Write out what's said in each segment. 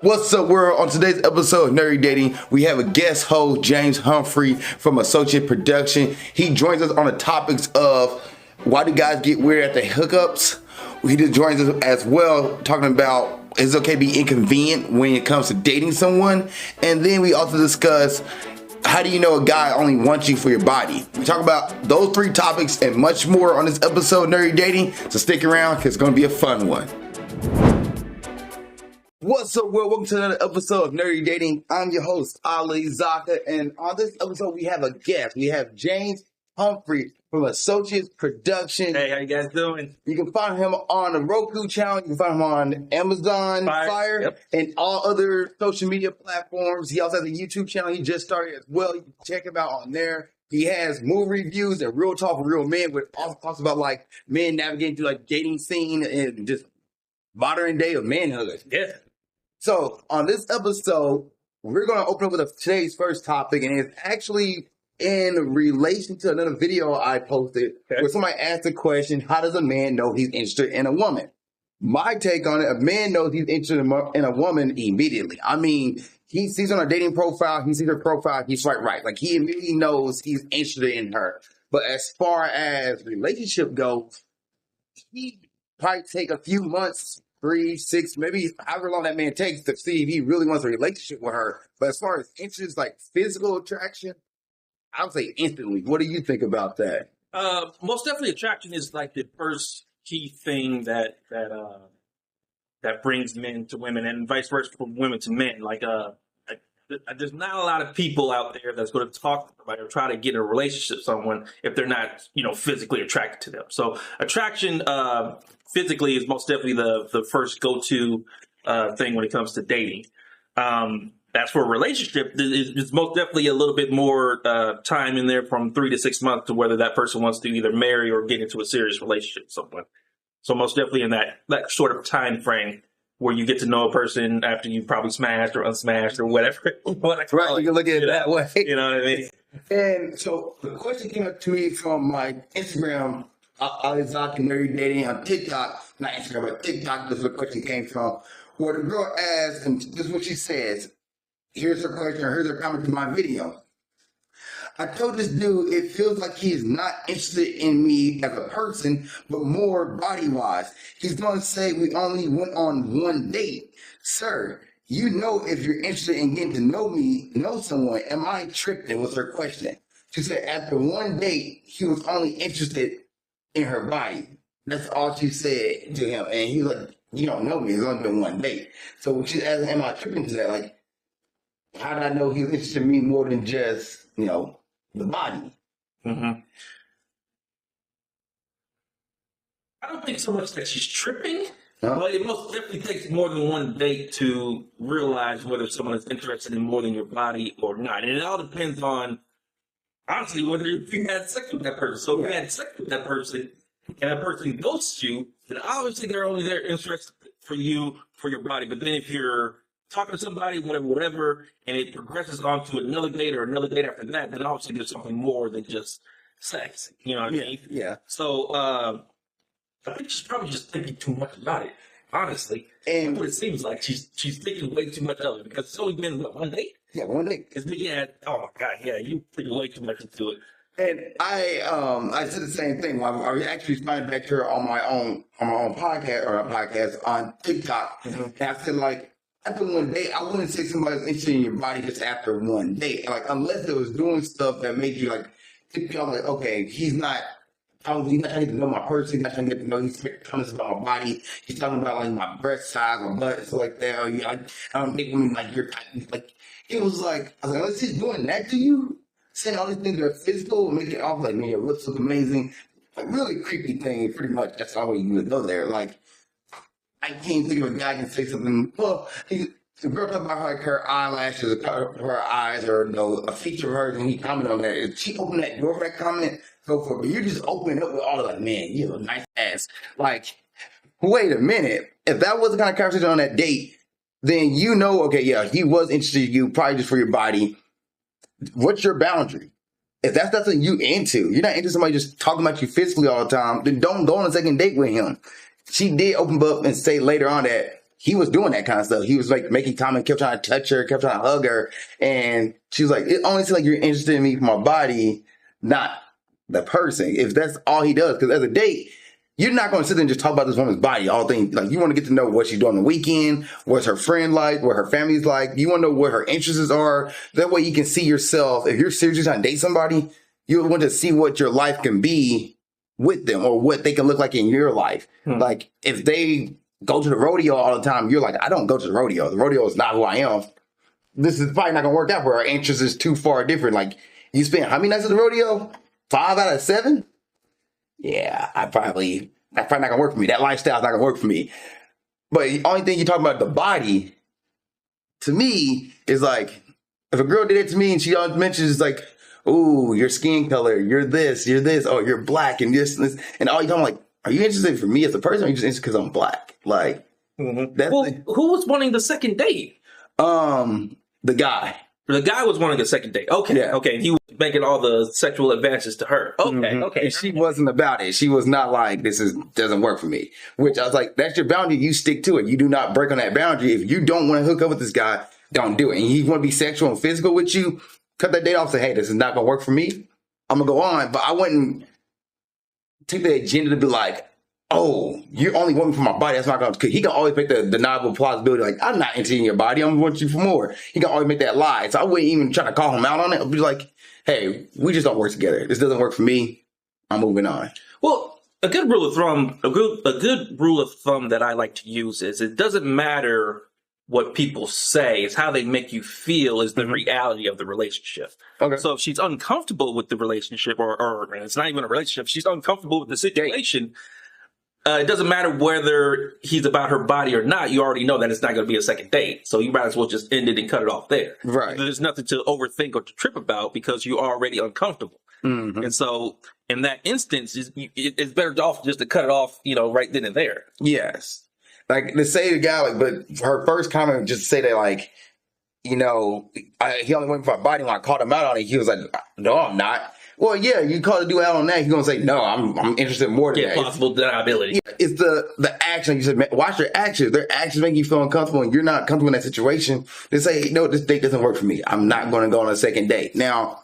What's up, world? On today's episode of Nerdy Dating, we have a guest host, James Humphrey from Associate Production. He joins us on the topics of why do guys get weird at the hookups. He just joins us as well, talking about is it okay to be inconvenient when it comes to dating someone. And then we also discuss how do you know a guy only wants you for your body. We talk about those three topics and much more on this episode of Nerdy Dating. So stick around because it's going to be a fun one. What's up, world? Welcome to another episode of Nerdy Dating. I'm your host, Zakka, and on this episode, we have a guest. We have James Humphrey from Associate Production. Hey, how you guys doing? You can find him on the Roku channel. You can find him on Amazon Fire, yep, and all other social media platforms. He also has a YouTube channel he just started as well. You can check him out on there. He has movie reviews and Real Talk with Real Men, which also talks about like men navigating through like dating scene and just modern day of manhood. Yeah. So on this episode, we're going to open up with today's first topic, and it's actually in relation to another video I posted where somebody asked the question, how does a man know he's interested in a woman? My take on it, a man knows he's interested in a woman immediately. I mean, he sees on her dating profile, he sees her profile, he's right. Like, he immediately knows he's interested in her. But as far as relationship goes, he probably take a few months, 3, 6, maybe however long that man takes to see if he really wants a relationship with her. But as far as interest, like physical attraction, I would say instantly. What do you think about that? Most definitely, attraction is like the first key thing that brings men to women, and vice versa from women to men. There's not a lot of people out there that's going to talk about or try to get in a relationship with someone if they're not, physically attracted to them. So attraction physically is most definitely the first go-to thing when it comes to dating. As for a relationship, it's most definitely a little bit more time in there from 3 to 6 months to whether that person wants to either marry or get into a serious relationship with someone. So most definitely in that sort of time frame where you get to know a person after you probably smashed or unsmashed or whatever. Right, you can look at it that way. You know what I mean? And so the question came up to me from my Instagram, alizakkanerdydating on TikTok, not Instagram, but TikTok. This is where the question came from. Where the girl asked, and this is what she says. Here's her question, here's her comment to my video. I told this dude it feels like he is not interested in me as a person, but more body-wise. He's going to say we only went on one date. Sir, you know if you're interested in getting to know someone. Am I tripping? Was her question. She said after one date, he was only interested in her body. That's all she said to him. And he's like, you don't know me. It's only been one date. So she's asking, am I tripping to that? Like, how did I know he was interested in me more than just, the body? Mm-hmm. I don't think so much that she's tripping, but it most definitely takes more than one date to realize whether someone is interested in more than your body or not. And it all depends on, honestly, whether you had sex with that person. So if you had sex with that person and that person ghosts you, then obviously they're only there interested for you, for your body. But then if you're talking to somebody, whatever, and it progresses on to another date or another date after that, then obviously there's something more than just sex. You know what I mean? Yeah. So I think she's probably just thinking too much about it, honestly. And that's what it seems like. She's thinking way too much of it because it's only been, one date? Yeah, one date. Oh my God, yeah, you thinking way too much into it. And I said the same thing. I actually responded back to her on my own podcast on TikTok. Mm-hmm. And I said, like, after one date, I wouldn't say somebody's interested in your body just after one date. Like, unless it was doing stuff that made you, like, think like, okay, he's not trying to get to know my person. He's not trying to get to know, he's talking about my body. He's talking about, like, my breast size, my butt, stuff like that. Or, I don't think women like your type. Like, it was like, I was like, unless he's doing that to you, saying all these things that are physical, make it off like, man, your lips look amazing. Like, really creepy thing, pretty much. That's all you would go there. Like, I can't think of a guy can say something. Well, the girl talking about like her eyelashes, her eyes, or a feature of hers, and he commented on that. If she opened that door for that comment, go for it. But you just open it up with all of like, man, you have a nice ass. Like, wait a minute. If that was the kind of conversation on that date, then okay, yeah, he was interested in you, probably just for your body. What's your boundary? If that's something you into, you're not into somebody just talking about you physically all the time, then don't go on a second date with him. She did open up and say later on that he was doing that kind of stuff. He was like making comments, kept trying to touch her, kept trying to hug her. And she was like, it only seems like you're interested in me for my body, not the person. If that's all he does, because as a date, you're not going to sit there and just talk about this woman's body. All things like you want to get to know what she's doing on the weekend, what's her friend like, what her family's like. You want to know what her interests are. That way you can see yourself. If you're seriously trying to date somebody, you want to see what your life can be with them or what they can look like in your life. Like if they go to the rodeo all the time, you're like, I don't go to the rodeo. The rodeo is not who I am. This is probably not going to work out where our interests is too far different. Like you spend how many nights at the rodeo? 5 out of 7? Yeah, that's probably not gonna work for me. That lifestyle's not gonna work for me. But the only thing you're talking about the body, to me, is like if a girl did it to me and she always mentions like, "Ooh, your skin color, you're this, oh, you're black, and this, and all you talking like, are you interested for me as a person, or are you just interested because I'm black?" Like, that's who was wanting the second date? The guy. The guy was wanting a second date. Okay, Yeah. Okay, and he was making all the sexual advances to her. Okay, okay. And she wasn't about it. She was not like, doesn't work for me. Which I was like, that's your boundary. You stick to it. You do not break on that boundary. If you don't want to hook up with this guy, don't do it. And you want to be sexual and physical with you, cut that date off. Say, hey, this is not going to work for me. I'm going to go on. But I wouldn't take the agenda to be like, oh, you only want me for my body. That's not going to, he can always make the deniable plausibility. Like, I'm not interested in your body. I'm going to want you for more. He can always make that lie. So I wouldn't even try to call him out on it. I'd be like, hey, we just don't work together. This doesn't work for me. I'm moving on. Well, a good rule of thumb, a good rule of thumb that I like to use is it doesn't matter what people say. It's how they make you feel is the reality of the relationship. Okay. So if she's uncomfortable with the relationship or it's not even a relationship, she's uncomfortable with the situation, it doesn't matter whether he's about her body or not. You already know that it's not going to be a second date. So you might as well just end it and cut it off there. Right. There's nothing to overthink or to trip about because you're already uncomfortable. And so in that instance, it's better off just to cut it off, right then and there. Yes. Like to say to the guy, like, but her first comment just to say that, like, he only went for a body. When I called him out on it, he was like, no, I'm not. Well, yeah, you call the dude out on that, he's gonna say, no, I'm interested more than that. Possible deniability. Yeah, it's the action. You said, man, watch their actions. Their actions make you feel uncomfortable, and you're not comfortable in that situation. They say, no, this date doesn't work for me. I'm not going to go on a second date. Now,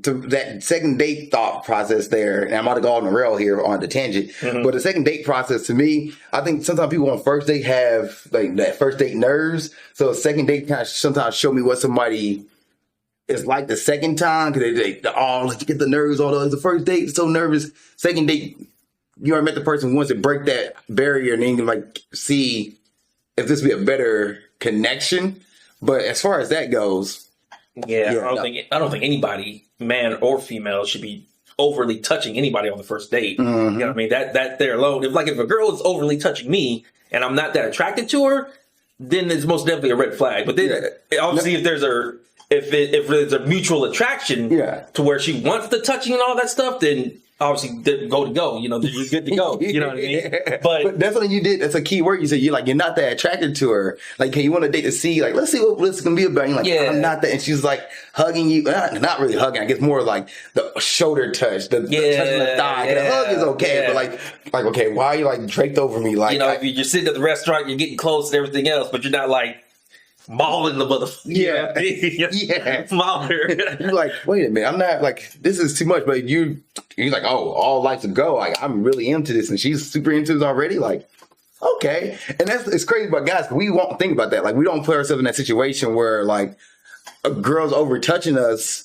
to that second date thought process there, and I'm about to go on the rail here on the tangent, but the second date process to me, I think sometimes people on first date have like that first date nerves. So a second date kind of sometimes show me what somebody is like the second time because they get the nerves. Although the first date is so nervous, second date you already met the person who wants to break that barrier and then you can like see if this would be a better connection. But as far as that goes, I don't think anybody, man or female, should be overly touching anybody on the first date. You know what I mean? That there alone. If a girl is overly touching me and I'm not that attracted to her, then it's most definitely a red flag. But then obviously if there's a mutual attraction to where she wants the touching and all that stuff, then obviously go. You're good to go. You know what I mean? But that's something you did. That's a key word. You said you're not that attracted to her. Like, can you want to date to see? Like, let's see what this is gonna be about. You're like, I'm not that. And she's like hugging you. Not really hugging. I guess more like the shoulder touch, the touch on the thigh. The hug is okay, but like okay, why are you like draped over me? Like, if you're sitting at the restaurant, you're getting close and everything else, but you're not like mauling the motherfucker. Maul her. You're like, wait a minute, I'm not like, this is too much, but you're like, oh, all lights a go. Like, I'm really into this, and she's super into this already. Like, okay. And it's crazy about guys, we won't think about that. Like, we don't put ourselves in that situation where like a girl's over touching us.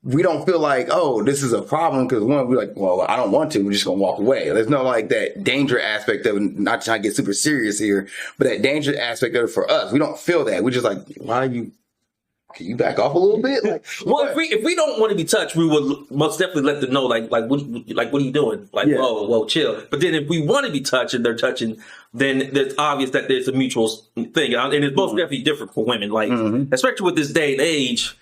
We don't feel like, oh, this is a problem because one, we're like, well, I don't want to. We're just gonna walk away. There's no like that danger aspect of it. Not trying to get super serious here, but that danger aspect of it for us, we don't feel that. We're just like, why are you? Can you back off a little bit? Like, well, if we don't want to be touched, we would most definitely let them know, what are you doing? Like, whoa, chill. But then if we want to be touched and they're touching, then it's obvious that there's a mutual thing, and it's most definitely different for women. Like, especially with this day and age,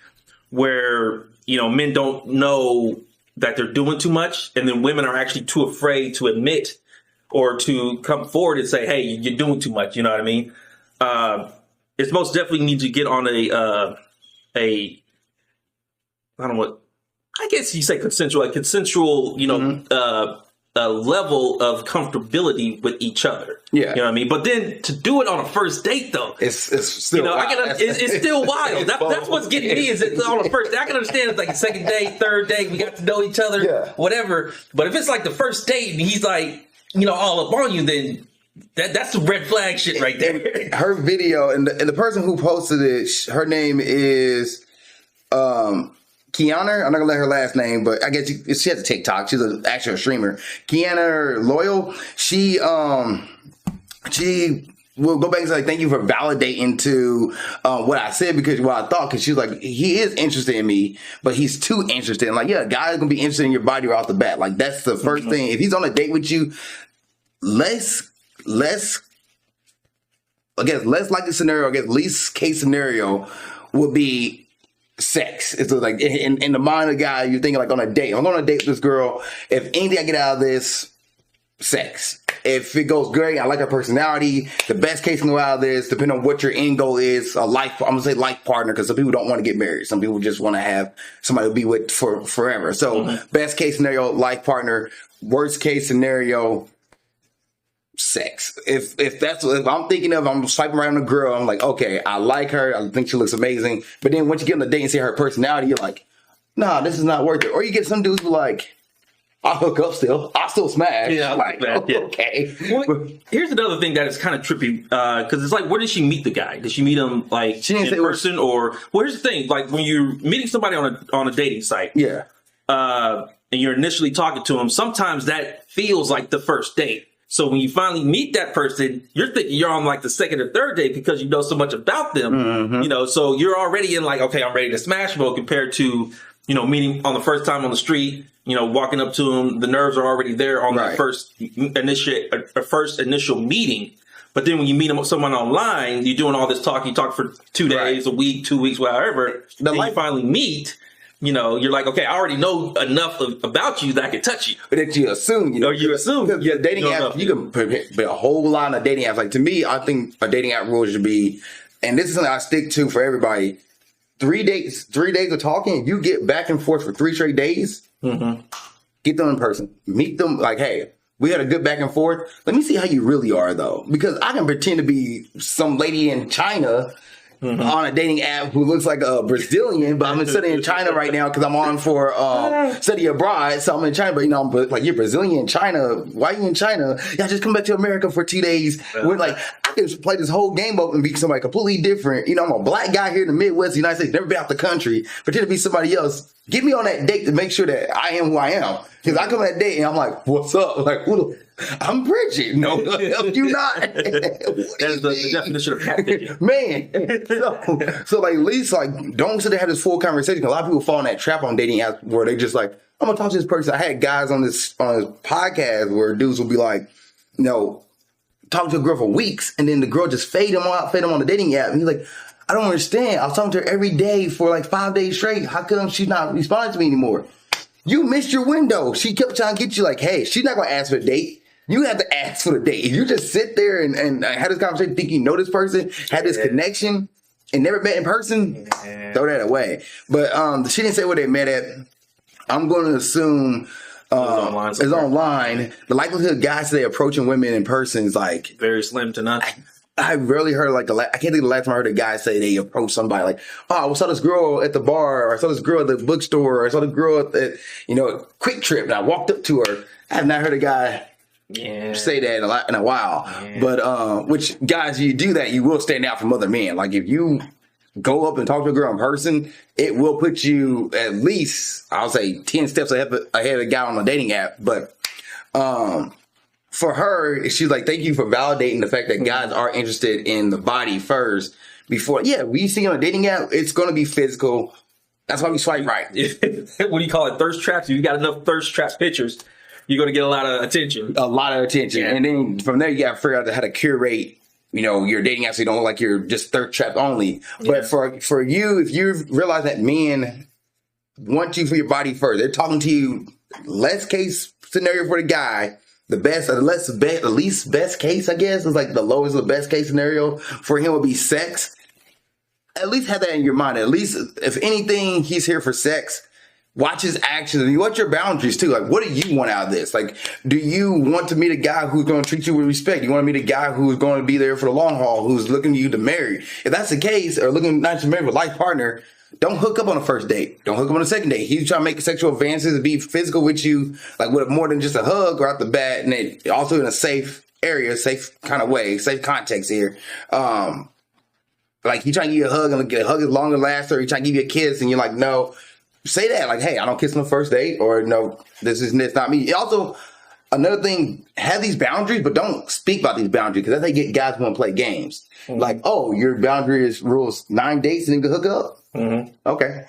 where men don't know that they're doing too much, and then women are actually too afraid to admit or to come forward and say, "Hey, you're doing too much." You know what I mean? It's most definitely need to get on I don't know what, I guess you say consensual, a level of comfortability with each other. Yeah. You know what I mean? But then to do it on a first date, though, it's still wild. It's still wild. That's what's getting me is it's on the first day. I can understand it's like a second date, third date, we got to know each other, whatever. But if it's like the first date and he's like, all up on you, then that's the red flag shit right there. Her video and the person who posted it, her name is Kiana. I'm not gonna let her last name, but I guess she has a TikTok. She's an actual streamer. Kiana Loyal. She will go back and say, thank you for validating to what I said, because what I thought, because she was like, he is interested in me, but he's too interested. And like, yeah, a guy's gonna be interested in your body right off the bat. Like, that's the first thing. If he's on a date with you, less likely scenario, I guess least case scenario would be sex. It's like in the mind of the guy, you're thinking like on a date. I'm going on a date with this girl. If anything I get out of this, sex. If it goes great, I like her personality. The best case can go out of this, depending on what your end goal is, I'm gonna say life partner, because some people don't want to get married. Some people just want to have somebody to be with for forever. So best case scenario, life partner. Worst case scenario, sex. If I'm thinking of, I'm swiping around a girl, I'm like, okay, I like her, I think she looks amazing. But then once you get on the date and see her personality, you're like, nah, this is not worth it. Or you get some dudes who like, I'll hook up still, I'll still smash. Yeah, like, okay. Well, here's another thing that is kind of trippy, because it's like, where did she meet the guy? Did she meet him like in person, or? Well, here's the thing: like when you're meeting somebody on a dating site, and you're initially talking to them, sometimes that feels like the first date. So when you finally meet that person, you're thinking you're on like the second or third date because you know so much about them. So you're already in like, okay, I'm ready to smash mode, compared to meeting on the first time on the street. Walking up to them, the nerves are already there on the first initial meeting. But then when you meet someone online, you're doing all this talk. You talk for 2 days, a week, 2 weeks, whatever. Then you finally meet. You're like, okay, I already know enough about you that I can touch you. But that you assume, you assume. Because dating apps, you can put a whole line of dating apps. Like, to me, I think a dating app rule should be, and this is something I stick to for everybody, 3 days of talking, you get back and forth for 3 straight days, get them in person, meet them, like, hey, we had a good back and forth. Let me see how you really are, though. Because I can pretend to be some lady in China on a dating app who looks like a Brazilian, but I'm studying in China right now because I'm on for study abroad. So I'm in China, but like, you're Brazilian in China. Why are you in China? Yeah, just come back to America for 2 days. We're like, I can play this whole game up and be somebody completely different. I'm a black guy here in the Midwest, the United States, never been out the country, pretend to be somebody else. Get me on that date to make sure that I am who I am. Because I come on that date and I'm like, what's up? Like, I'm Bridget. No, you not. That's the definition of catfishing. Man. So like, at least like, don't sit there and have this full conversation. A lot of people fall in that trap on dating apps where they just like, I'm gonna talk to this person. I had guys on this podcast where dudes will be like, talk to a girl for weeks, and then the girl just fade him on the dating app. And he's like, I don't understand. I was talking to her every day for like 5 days straight. How come she's not responding to me anymore? You missed your window. She kept trying to get you like, hey, she's not going to ask for a date. You have to ask for the date. If you just sit there and have this conversation, think you know this person, have this connection, and never met in person, throw that away. But she didn't say where they met at. I'm going to assume it's online. The likelihood of guys today approaching women in person is like very slim to none. I rarely heard I can't think of the last time I heard a guy say they approach somebody like, oh, I saw this girl at the bar, or I saw this girl at the bookstore, or I saw this girl at the, Quick Trip, and I walked up to her. I have not heard a guy say that in a while. Yeah. But which guys, you do that, you will stand out from other men. Like, if you go up and talk to a girl in person, it will put you at least, I'll say, 10 steps ahead of a guy on a dating app. But for her, she's like, thank you for validating the fact that guys are interested in the body first before. Yeah, we see on a dating app, it's going to be physical. That's why we swipe right. What do you call it? Thirst traps. If you got enough thirst trap pictures, you're going to get a lot of attention. Yeah. And then from there, you got to figure out how to curate, your dating app so you don't look like you're just thirst trap only. Yeah. But for you, if you realize that men want you for your body first, they're talking to you, less case scenario for the guy. The least best case, I guess, is like the lowest of the best case scenario for him would be sex. At least have that in your mind. At least, if anything, he's here for sex. watch his actions and what's your boundaries too. Like, what do you want out of this? Like, do you want to meet a guy who's going to treat you with respect? Do you want to meet a guy who's going to be there for the long haul, who's looking to you to marry? If that's the case, or looking not to marry with a life partner, don't hook up on the first date. Don't hook up on the second date. He's trying to make sexual advances and be physical with you, like with more than just a hug or out the bat, and then also in a safe area, safe kind of way, safe context here. Like he trying to give you a hug and get a hug is longer last, or he trying to give you a kiss and you're like, no. Say that, like, hey, I don't kiss on the first date, or no, it's not me. Also, another thing, have these boundaries, but don't speak about these boundaries, because that's how you get guys who want to play games. Mm-hmm. Like, oh, your boundary is rules 9 dates and then you can hook up? Mm-hmm. Okay.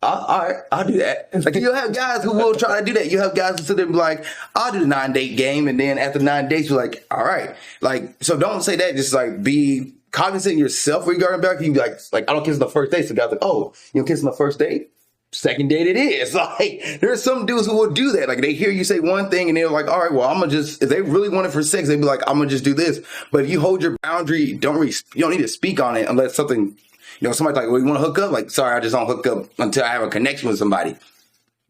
All right, I'll do that. Like, you'll have guys who will try to do that. You have guys who sit there and be like, I'll do the 9-date game, and then after 9 dates, you're like, all right. Like, so don't say that, just like be cognizant of yourself regarding boundaries. You can be like, I don't kiss on the first date, so guys like, oh, you don't kiss on the first date? Second date it is. Like, there's some dudes who will do that. Like, they hear you say one thing and they're like, all right, well, I'm gonna just, if they really want it for sex, they'd be like, I'm gonna just do this. But if you hold your boundary, you don't need to speak on it unless something, somebody's like, well, you want to hook up? Like, sorry, I just don't hook up until I have a connection with somebody.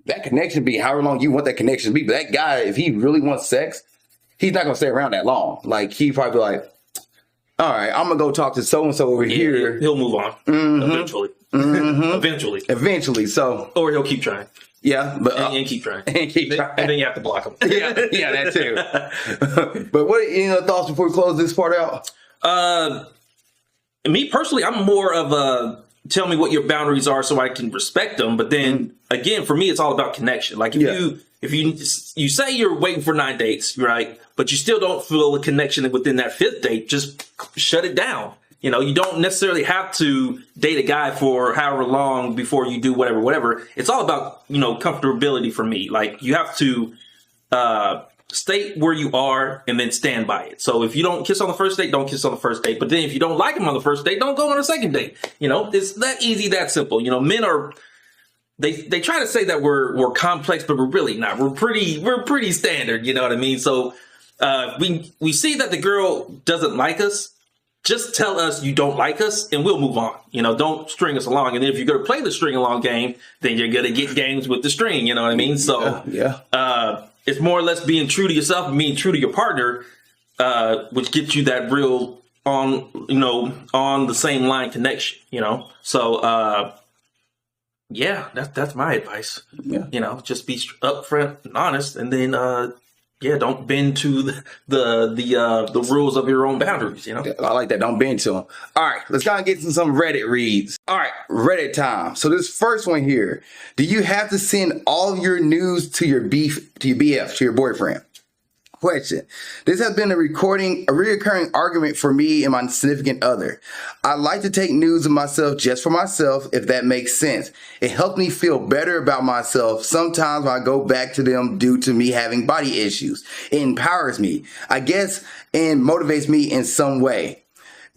That connection be however long you want that connection to be. But that guy, if he really wants sex, he's not gonna stay around that long. Like, he probably be like, all right, I'm gonna go talk to so-and-so over here. He'll move on eventually. Mm-hmm. Eventually. So, or he'll keep trying. Yeah, but and keep trying. And then you have to block him. yeah, that too. But what any other thoughts before we close this part out? Me personally, I'm more of a tell me what your boundaries are so I can respect them. But then again, for me, it's all about connection. Like if you say you're waiting for 9 dates, right? But you still don't feel a connection within that 5th date, just shut it down. You don't necessarily have to date a guy for however long before you do whatever. It's all about, comfortability for me. Like, you have to state where you are and then stand by it. So if you don't kiss on the first date, don't kiss on the first date. But then if you don't like him on the first date, don't go on a second date. It's that easy, that simple. Men are, they try to say that we're complex, but we're really not. We're pretty standard. You know what I mean? So we see that the girl doesn't like us. Just tell us you don't like us and we'll move on. Don't string us along. And then if you're going to play the string along game, then you're going to get games with the string. You know what I mean? So it's more or less being true to yourself and being true to your partner, which gets you that real on the same line connection, So, that's my advice. Yeah. Just be upfront and honest, and then, don't bend to the rules of your own boundaries, I like that. Don't bend to them. All right, let's go and get to some Reddit reads. All right, Reddit time. So this first one here, do you have to send all of your news to your BF, to your boyfriend? Question. This has been a reoccurring argument for me and my significant other. I like to take news of myself just for myself, if that makes sense. It helps me feel better about myself. Sometimes I go back to them due to me having body issues. It empowers me, I guess, and motivates me in some way.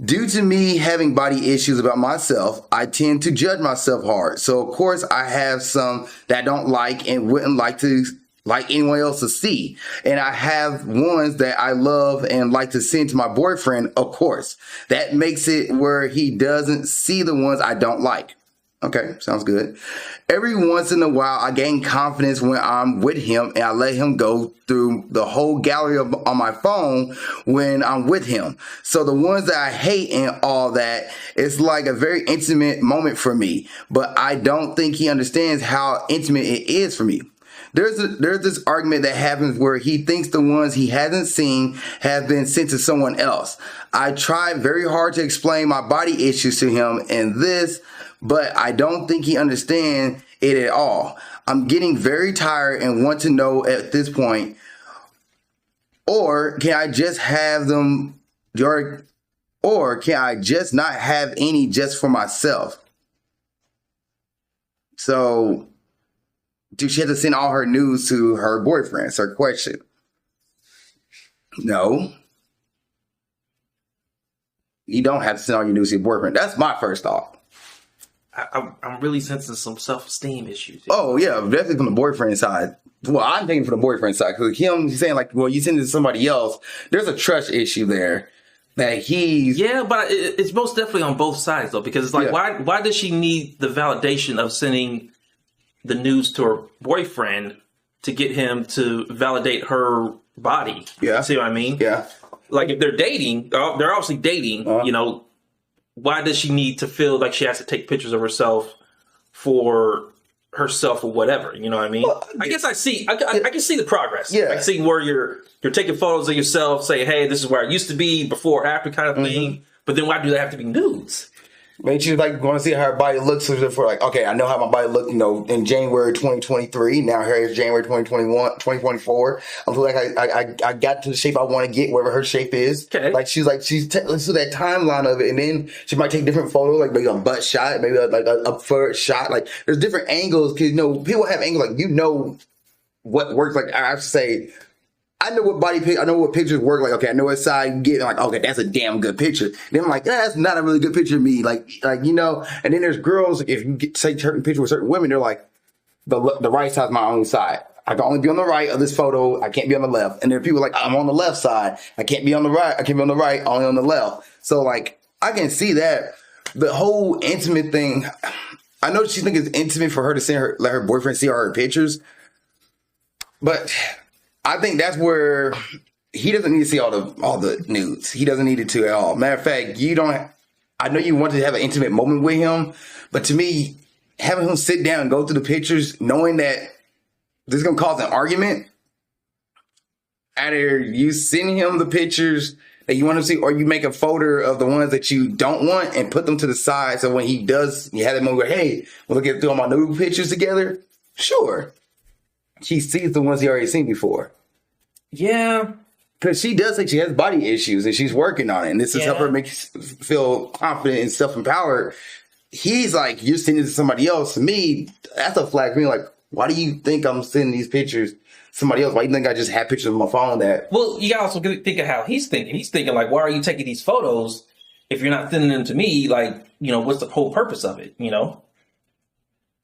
Due to me having body issues about myself, I tend to judge myself hard. So, of course, I have some that I don't like and wouldn't like anyone else to see. And I have ones that I love and like to send to my boyfriend, of course. That makes it where he doesn't see the ones I don't like. Okay, sounds good. Every once in a while, I gain confidence when I'm with him and I let him go through the whole gallery on my phone when I'm with him. So the ones that I hate and all that, it's like a very intimate moment for me. But I don't think he understands how intimate it is for me. There's this argument that happens where he thinks the ones he hasn't seen have been sent to someone else. I try very hard to explain my body issues to him and this, but I don't think he understands it at all. I'm getting very tired and want to know at this point, or can I just have them, or can I just not have any just for myself? So, do she have to send all her news to her boyfriend? That's her question. No. You don't have to send all your news to your boyfriend. That's my first thought. I'm really sensing some self-esteem issues. Oh, yeah, definitely from the boyfriend side. Well, I'm thinking from the boyfriend side. Because he's saying, like, well, you send it to somebody else. There's a trust issue there. That he's... Yeah, but it's most definitely on both sides, though. Because it's like, why does she need the validation of sending the nudes to her boyfriend to get him to validate her body. Yeah. See what I mean? Yeah. Like if they're dating, they're obviously dating, you know, why does she need to feel like she has to take pictures of herself for herself or whatever? You know what I mean? Well, I guess I can see the progress. Yeah. I can see where you're taking photos of yourself, say, hey, this is where I used to be, before, after kind of thing. But then why do they have to be nudes? Maybe she's like going to see how her body looks for like, okay, I know how my body looked, you know, in January 2023. Now here is January 2024. I feel like I got to the shape I want to get, wherever her shape is. Okay. Like let's do that timeline of it, and then she might take different photos, like maybe a butt shot, maybe like a foot shot. Like there's different angles because, you know, people have angles like, you know, what works. Like I have to say, I know what I know what pictures work. Like, okay, I know what side you get. Like, okay, that's a damn good picture. Then I'm like, that's not a really good picture of me. Like, you know, and then there's girls, if you take certain pictures with certain women, they're like, the right side's my own side. I can only be on the right of this photo. I can't be on the left. And there are people like, I'm on the left side. I can't be on the right. I can't be on the right, only on the left. So like, I can see that. The whole intimate thing, I know she thinks it's intimate for her to let her boyfriend see her pictures. But I think that's where he doesn't need to see all the nudes. He doesn't need it to at all. Matter of fact, I know you want to have an intimate moment with him, but to me, having him sit down and go through the pictures, knowing that this is going to cause an argument, either you send him the pictures that you want to see, or you make a photo of the ones that you don't want and put them to the side. So when he does, you have that moment where, hey, we'll look at all my nude pictures together. Sure. She sees the ones he already seen before. Yeah. Because she does think she has body issues and she's working on it. And this is helping her make you feel confident and self-empowered. He's like, you're sending it to somebody else. To me, that's a flag for me. Like, why do you think I'm sending these pictures to somebody else? Why do you think I just have pictures of my phone that... Well, you gotta also think of how he's thinking. He's thinking like, why are you taking these photos if you're not sending them to me? Like, you know, what's the whole purpose of it, you know?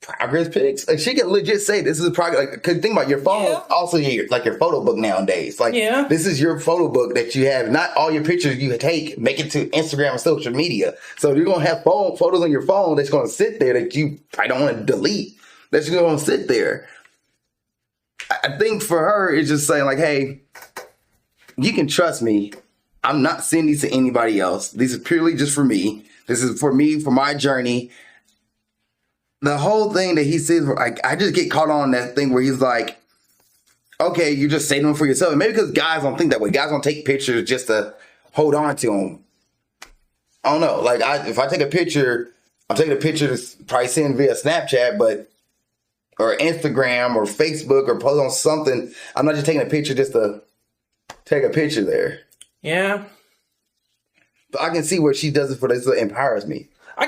Progress pics. Like she can legit say this is a progress. Like, cause think about your phone, also your photo book nowadays. Like this is your photo book that you have. Not all your pictures you take make it to Instagram and social media. So you're gonna have photos on your phone that's gonna sit there that you probably don't want to delete. That's just gonna sit there. I think for her, it's just saying like, hey, you can trust me. I'm not sending these to anybody else. These are purely just for me. This is for me, for my journey. The whole thing that he says, like, I just get caught on that thing where he's like, okay, you just saving them for yourself. And maybe because guys don't think that way. Guys don't take pictures just to hold on to them. I don't know. Like, if I take a picture, I'm taking a picture to probably send via Snapchat, or Instagram or Facebook or post on something. I'm not just taking a picture just to take a picture there. Yeah. But I can see where she does it for this. It empowers me. I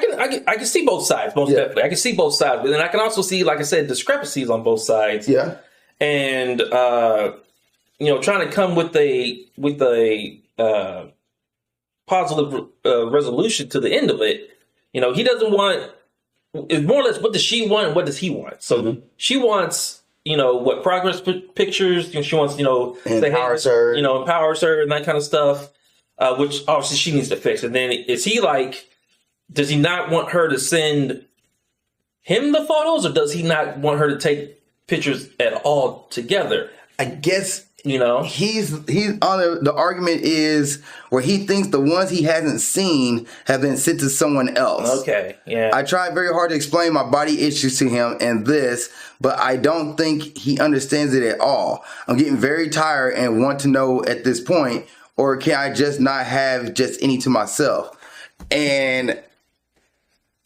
can see both sides, most definitely. I can see both sides, but then I can also see, like I said, discrepancies on both sides. Yeah, and you know, trying to come with a positive resolution to the end of it. You know, he doesn't want. It's more or less what does she want and what does he want. So she wants, you know, what progress pictures. You know, she wants, you know, empowers her. You know, empowers her and that kind of stuff, which obviously she needs to fix. And then is he like? Does he not want her to send him the photos, or does he not want her to take pictures at all together? I guess, you know, he's on the argument is where he thinks the ones he hasn't seen have been sent to someone else. Okay, yeah. I tried very hard to explain my body issues to him and this, but I don't think he understands it at all. I'm getting very tired and want to know at this point, or can I just not have just any to myself? And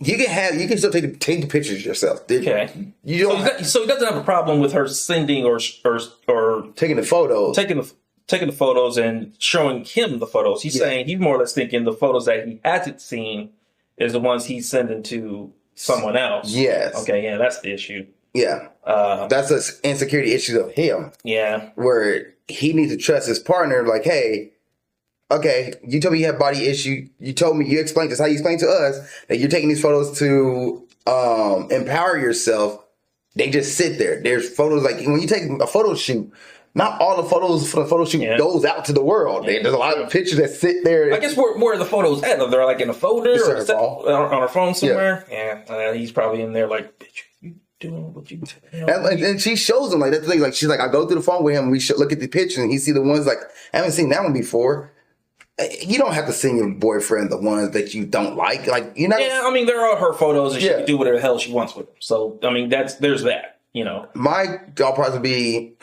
you can still take the pictures yourself. Okay. So he doesn't have a problem with her sending or taking the photos, taking the photos and showing him the photos. He's saying he's more or less thinking the photos that he hasn't seen is the ones he's sending to someone else. Yes. Okay. Yeah, that's the issue. Yeah. That's an insecurity issue of him. Yeah. Where he needs to trust his partner. Like, hey. Okay, you told me you have body issue. You explained this, how you explained to us that you're taking these photos to empower yourself. They just sit there. There's photos like when you take a photo shoot, not all the photos for the photo shoot goes out to the world. Yeah. There's a lot of pictures that sit there. I guess where are the photos at? They're like in a folder or on her phone somewhere. Yeah, he's probably in there like, bitch, doing what you tell me. And she shows him like that's the thing. Like she's like, I go through the phone with him. We should look at the picture, and he see the ones like I haven't seen that one before. You don't have to send your boyfriend the ones that you don't like. Like you know. Yeah, I mean, there are her photos, and she can do whatever the hell she wants with them. So I mean, there's that. You know, my thought process would be,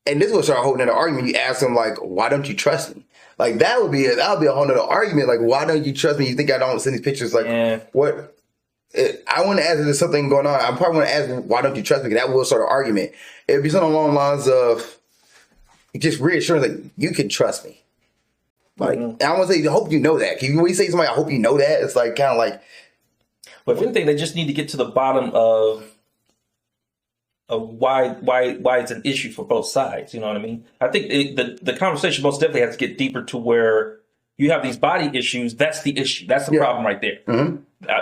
and this will start holding an argument. You ask him like, why don't you trust me? Like that would be a whole nother argument. Like, why don't you trust me? You think I don't send these pictures? Like, what? I want to ask if there's something going on. I probably want to ask, why don't you trust me? That will start an argument. It'd be something along the lines of just reassurance, like you can trust me. Like I want to say, I hope you know that. When you say to somebody, I hope you know that, it's like kind of like. But if anything, they just need to get to the bottom of why it's an issue for both sides. You know what I mean? I think the conversation most definitely has to get deeper to where you have these body issues. That's the issue. That's the problem right there.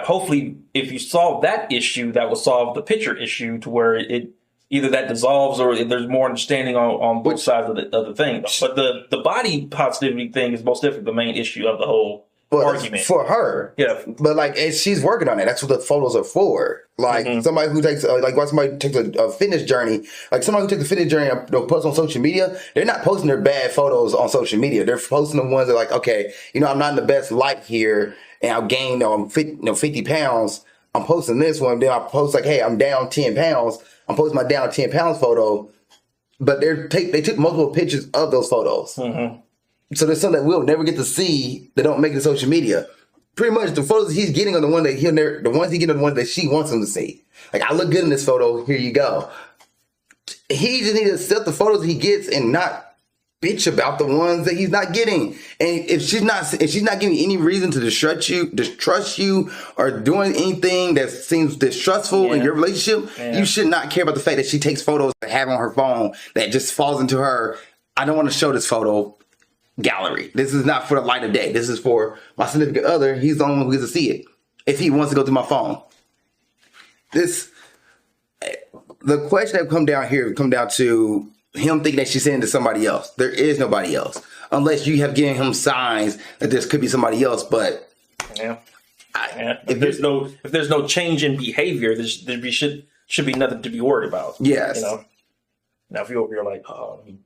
Hopefully, if you solve that issue, that will solve the picture issue to where it either that dissolves or there's more understanding on both sides of the thing. But the body positivity thing is most definitely the main issue of the whole argument for her. Yeah, but like, and she's working on it. That's what the photos are for. Like somebody who takes somebody takes a fitness journey, like somebody who takes a fitness journey, they'll post on social media. They're not posting their bad photos on social media. They're posting the ones that are like, okay, I'm not in the best light here, and I've gained 50 pounds. I'm posting this one. Then I post like, hey, I'm down 10 pounds. I'm posting my down 10 pounds photo. But they took multiple pictures of those photos. So there's something that we'll never get to see that don't make it to social media. Pretty much the photos he's getting are the ones that the ones he getting are the ones that she wants him to see. Like, I look good in this photo. Here you go. He just needs to accept the photos he gets and not bitch about the ones that he's not getting. And if she's not giving any reason to distrust you, or doing anything that seems distrustful in your relationship, you should not care about the fact that she takes photos that have on her phone that just falls into her, I don't want to show this photo gallery. This is not for the light of day. This is for my significant other. He's the only one who gets to see it. If he wants to go through my phone. The question that come down to him thinking that she's sending to somebody else. There is nobody else. Unless you have given him signs that there could be somebody else, but if there's no change in behavior, there should be nothing to be worried about. Yes. Now, if you're like, oh, I'm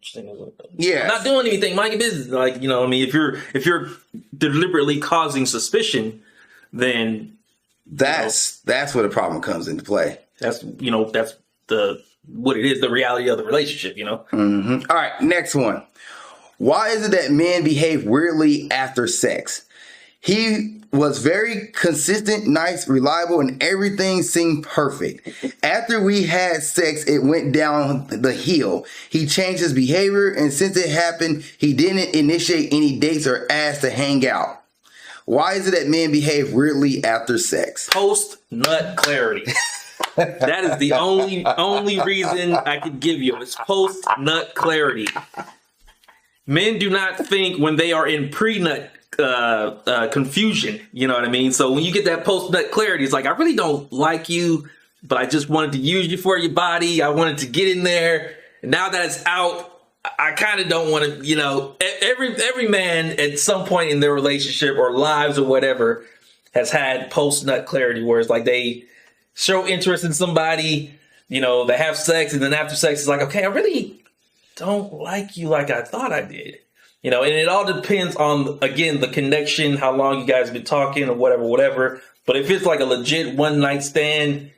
not doing anything, mind your business. Like, I mean, if you're deliberately causing suspicion, then that's where the problem comes into play. That's what it is, the reality of the relationship. All right, next one. Why is it that men behave weirdly after sex? He was very consistent, nice, reliable, and everything seemed perfect. After we had sex, it went down the hill. He changed his behavior, and since it happened, he didn't initiate any dates or ask to hang out. Why is it that men behave weirdly after sex? Post-nut clarity. That is the only reason I could give you. It's post-nut clarity. Men do not think when they are in pre-nut confusion, you know what I mean? So when you get that post-nut clarity, it's like, I really don't like you, but I just wanted to use you for your body. I wanted to get in there. And now that it's out, I kind of don't want to, every man at some point in their relationship or lives or whatever has had post-nut clarity where it's like they show interest in somebody, they have sex, and then after sex, it's like, okay, I really don't like you like I thought I did. And it all depends on, again, the connection, how long you guys been talking or whatever. But if it's like a legit one night stand,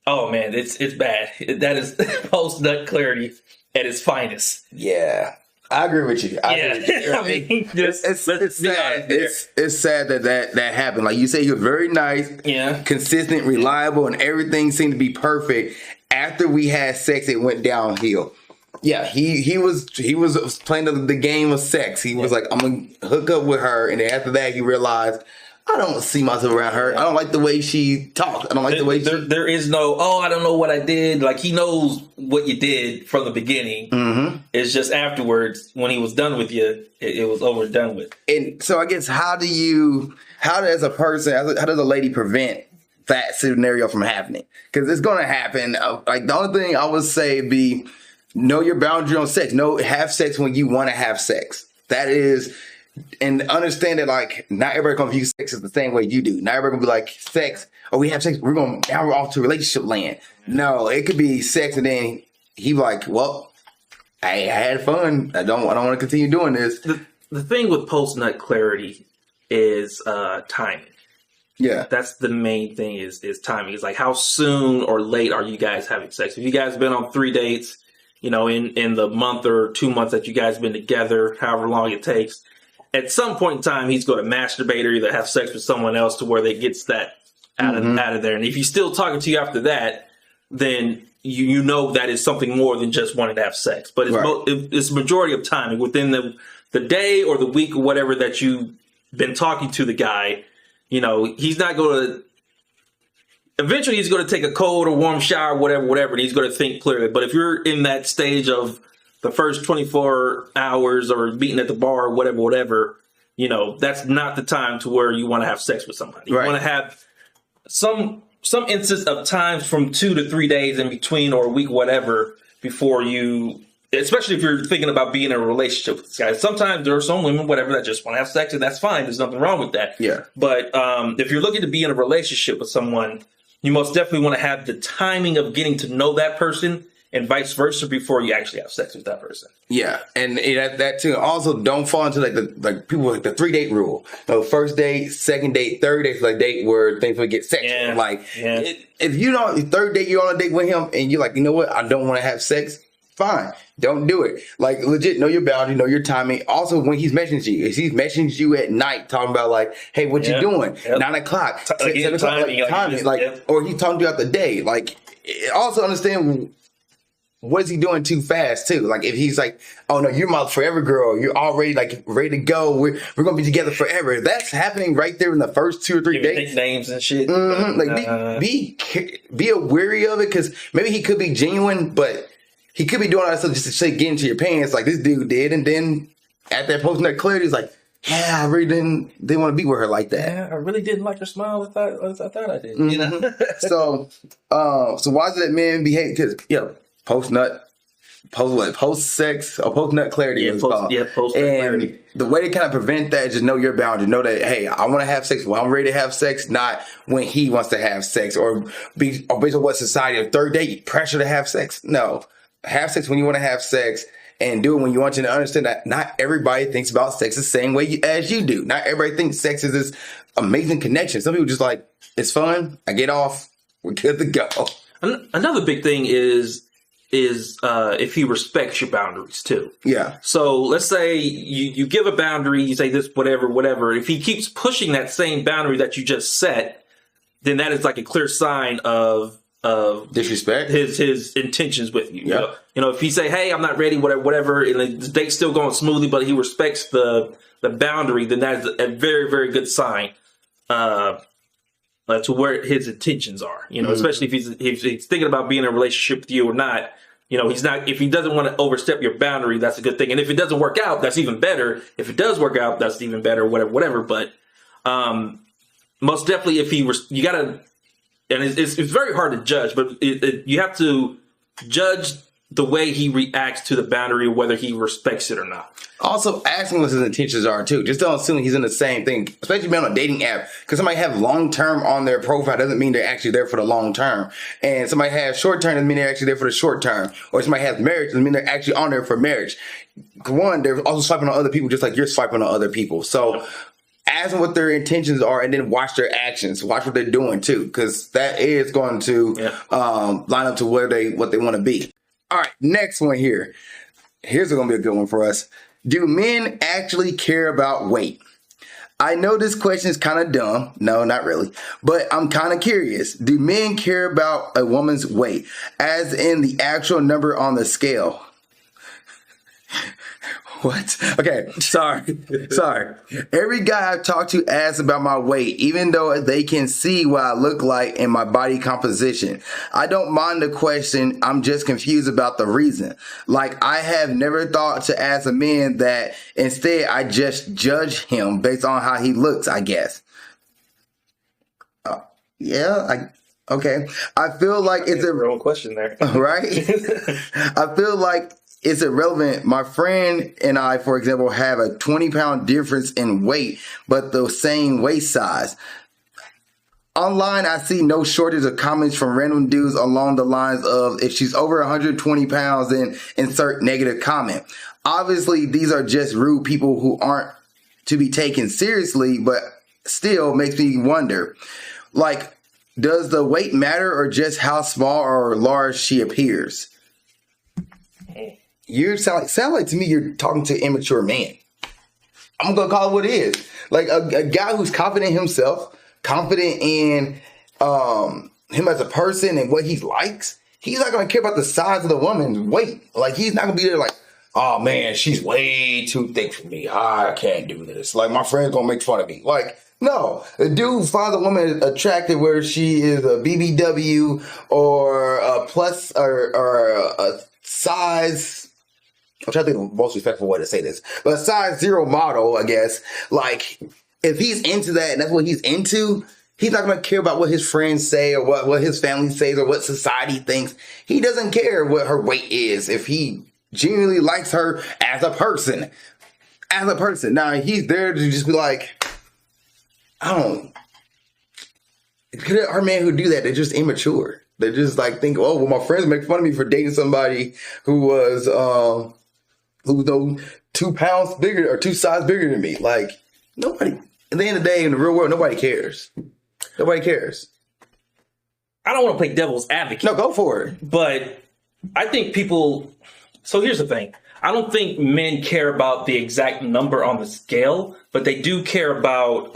oh man, it's bad. That is post-nut clarity at its finest. Yeah. I agree with you. It's sad. It's sad that happened. Like you say, he was very nice, consistent, reliable, and everything seemed to be perfect. After we had sex, it went downhill. Yeah, he was playing the game of sex. He was like, I'm gonna hook up with her, and then after that, he realized, I don't see myself around her. I don't like the way she talks. I don't like the way there is no, I don't know what I did. Like, he knows what you did from the beginning. It's just afterwards, when he was done with you, it was over and done with. And so I guess, how does a lady prevent that scenario from happening? Because it's going to happen. Like, the only thing I would say be, know your boundary on sex. Have sex when you want to have sex. That is, and understand that like not everybody gonna view sex as the same way you do. Not everybody gonna be like sex. Oh, we have sex. Now we're off to relationship land. No, it could be sex, and then he like, well, I had fun. I don't want to continue doing this. The thing with post nut clarity is timing. Yeah, that's the main thing is timing. It's like how soon or late are you guys having sex? If you guys have been on 3 dates, you know, in the month or 2 months that you guys have been together, however long it takes, at some point in time, he's going to masturbate or either have sex with someone else to where they gets that out of there. And if he's still talking to you after that, then you know that is something more than just wanting to have sex. But it's majority of timing within the day or the week or whatever that you've been talking to the guy. You know, he's not going to. Eventually, he's going to take a cold or warm shower, whatever, and he's going to think clearly. But if you're in that stage of the first 24 hours or meeting at the bar or whatever, you know, that's not the time to where you want to have sex with somebody. You want to have some instance of times from 2 to 3 days in between or a week, whatever, before you, especially if you're thinking about being in a relationship with this guy. Sometimes there are some women, whatever, that just want to have sex, and that's fine. There's nothing wrong with that. Yeah. But if you're looking to be in a relationship with someone, you most definitely want to have the timing of getting to know that person and vice versa before you actually have sex with that person. Yeah, and that too. Also, don't fall into like people like the 3-date rule. So first date, second date, third date, like date where things will get sexual. Yeah. If you don't, third date, you're on a date with him, and you're like, you know what, I don't want to have sex. Fine, don't do it. Like legit, know your boundary, know your timing. Also, when he's messaging you, if he's messaging you at night, talking about like, hey, what you doing? 9 o'clock, 7 o'clock, timing, or he's talking throughout the day. Like, also understand. What is he doing too fast too? Like if he's like, oh no, you're my forever girl. You're already like ready to go. We're gonna be together forever. That's happening right there in the first 2 or 3 days. Names and shit. Like be wary of it because maybe he could be genuine, but he could be doing all that stuff just to get into your pants, like this dude did. And then at that post nut clarity, he's like, yeah, I really didn't want to be with her like that. Yeah, I really didn't like her smile. I thought I did. You know. So why does that man behave? Because post sex or post nut clarity. Yeah, post nut clarity. The way to kind of prevent that is just know your boundary. Know that, hey, I want to have sex when I'm ready to have sex, not when he wants to have sex or based on what society or third date pressure to have sex. No, have sex when you want to have sex and do it when you want to understand that not everybody thinks about sex the same way as you do. Not everybody thinks sex is this amazing connection. Some people just like, it's fun. I get off. We're good to go. Another big thing is if he respects your boundaries too. Yeah. So let's say you give a boundary, you say this, whatever. If he keeps pushing that same boundary that you just set, then that is like a clear sign of disrespect, his intentions with you. Yeah. You know, if he say, hey, I'm not ready, whatever, and the date's still going smoothly, but he respects the boundary, then that is a very, very good sign to where his intentions are. You know, especially if he's thinking about being in a relationship with you or not. You know, if he doesn't want to overstep your boundary, that's a good thing. And if it doesn't work out, that's even better. If it does work out, that's even better, whatever. But most definitely you got to, and it's very hard to judge, but you have to judge the way he reacts to the boundary, whether he respects it or not. Also, ask him what his intentions are too. Just don't assume he's in the same thing, especially being on a dating app. Because somebody have long term on their profile doesn't mean they're actually there for the long term, and somebody has short term doesn't mean they're actually there for the short term. Or somebody has marriage doesn't mean they're actually on there for marriage. One, they're also swiping on other people just like you're swiping on other people. So ask them what their intentions are, and then watch their actions. Watch what they're doing too, because that is going to line up to what they want to be. All right, next one here. Here's going to be a good one for us. Do men actually care about weight? I know this question is kind of dumb. No, not really. But I'm kind of curious. Do men care about a woman's weight, as in the actual number on the scale? What? Okay, sorry. Every guy I've talked to asks about my weight, even though they can see what I look like and my body composition. I don't mind the question. I'm just confused about the reason. Like, I have never thought to ask a man that. Instead, I just judge him based on how he looks, I guess. Okay. I feel like it's a real question there, right? I feel like it's irrelevant. My friend and I, for example, have a 20-pound difference in weight, but the same waist size. Online, I see no shortage of comments from random dudes along the lines of, if she's over 120 pounds, then insert negative comment. Obviously, these are just rude people who aren't to be taken seriously, but still makes me wonder, like, does the weight matter or just how small or large she appears? You sound like to me you're talking to an immature man. I'm going to call it what it is. Like a guy who's confident in himself, confident in him as a person and what he likes, he's not going to care about the size of the woman's weight. Like, he's not going to be there like, oh man, she's way too thick for me. I can't do this. Like, my friend's going to make fun of me. Like, no, the dude finds a woman attractive where she is a BBW or a plus or a size. I'm trying to think of the most respectful way to say this, but a size 0 model, I guess. Like, if he's into that and that's what he's into, he's not going to care about what his friends say or what his family says or what society thinks. He doesn't care what her weight is if he genuinely likes her as a person. As a person. Now, he's there to just be like, our men who do that, they're just immature. They just like think, oh, well, my friends make fun of me for dating somebody who was, who's 2 pounds bigger or 2 sizes bigger than me. Like, nobody, at the end of the day, in the real world, nobody cares. Nobody cares. I don't want to play devil's advocate. No, go for it. But I think people, so here's the thing. I don't think men care about the exact number on the scale, but they do care about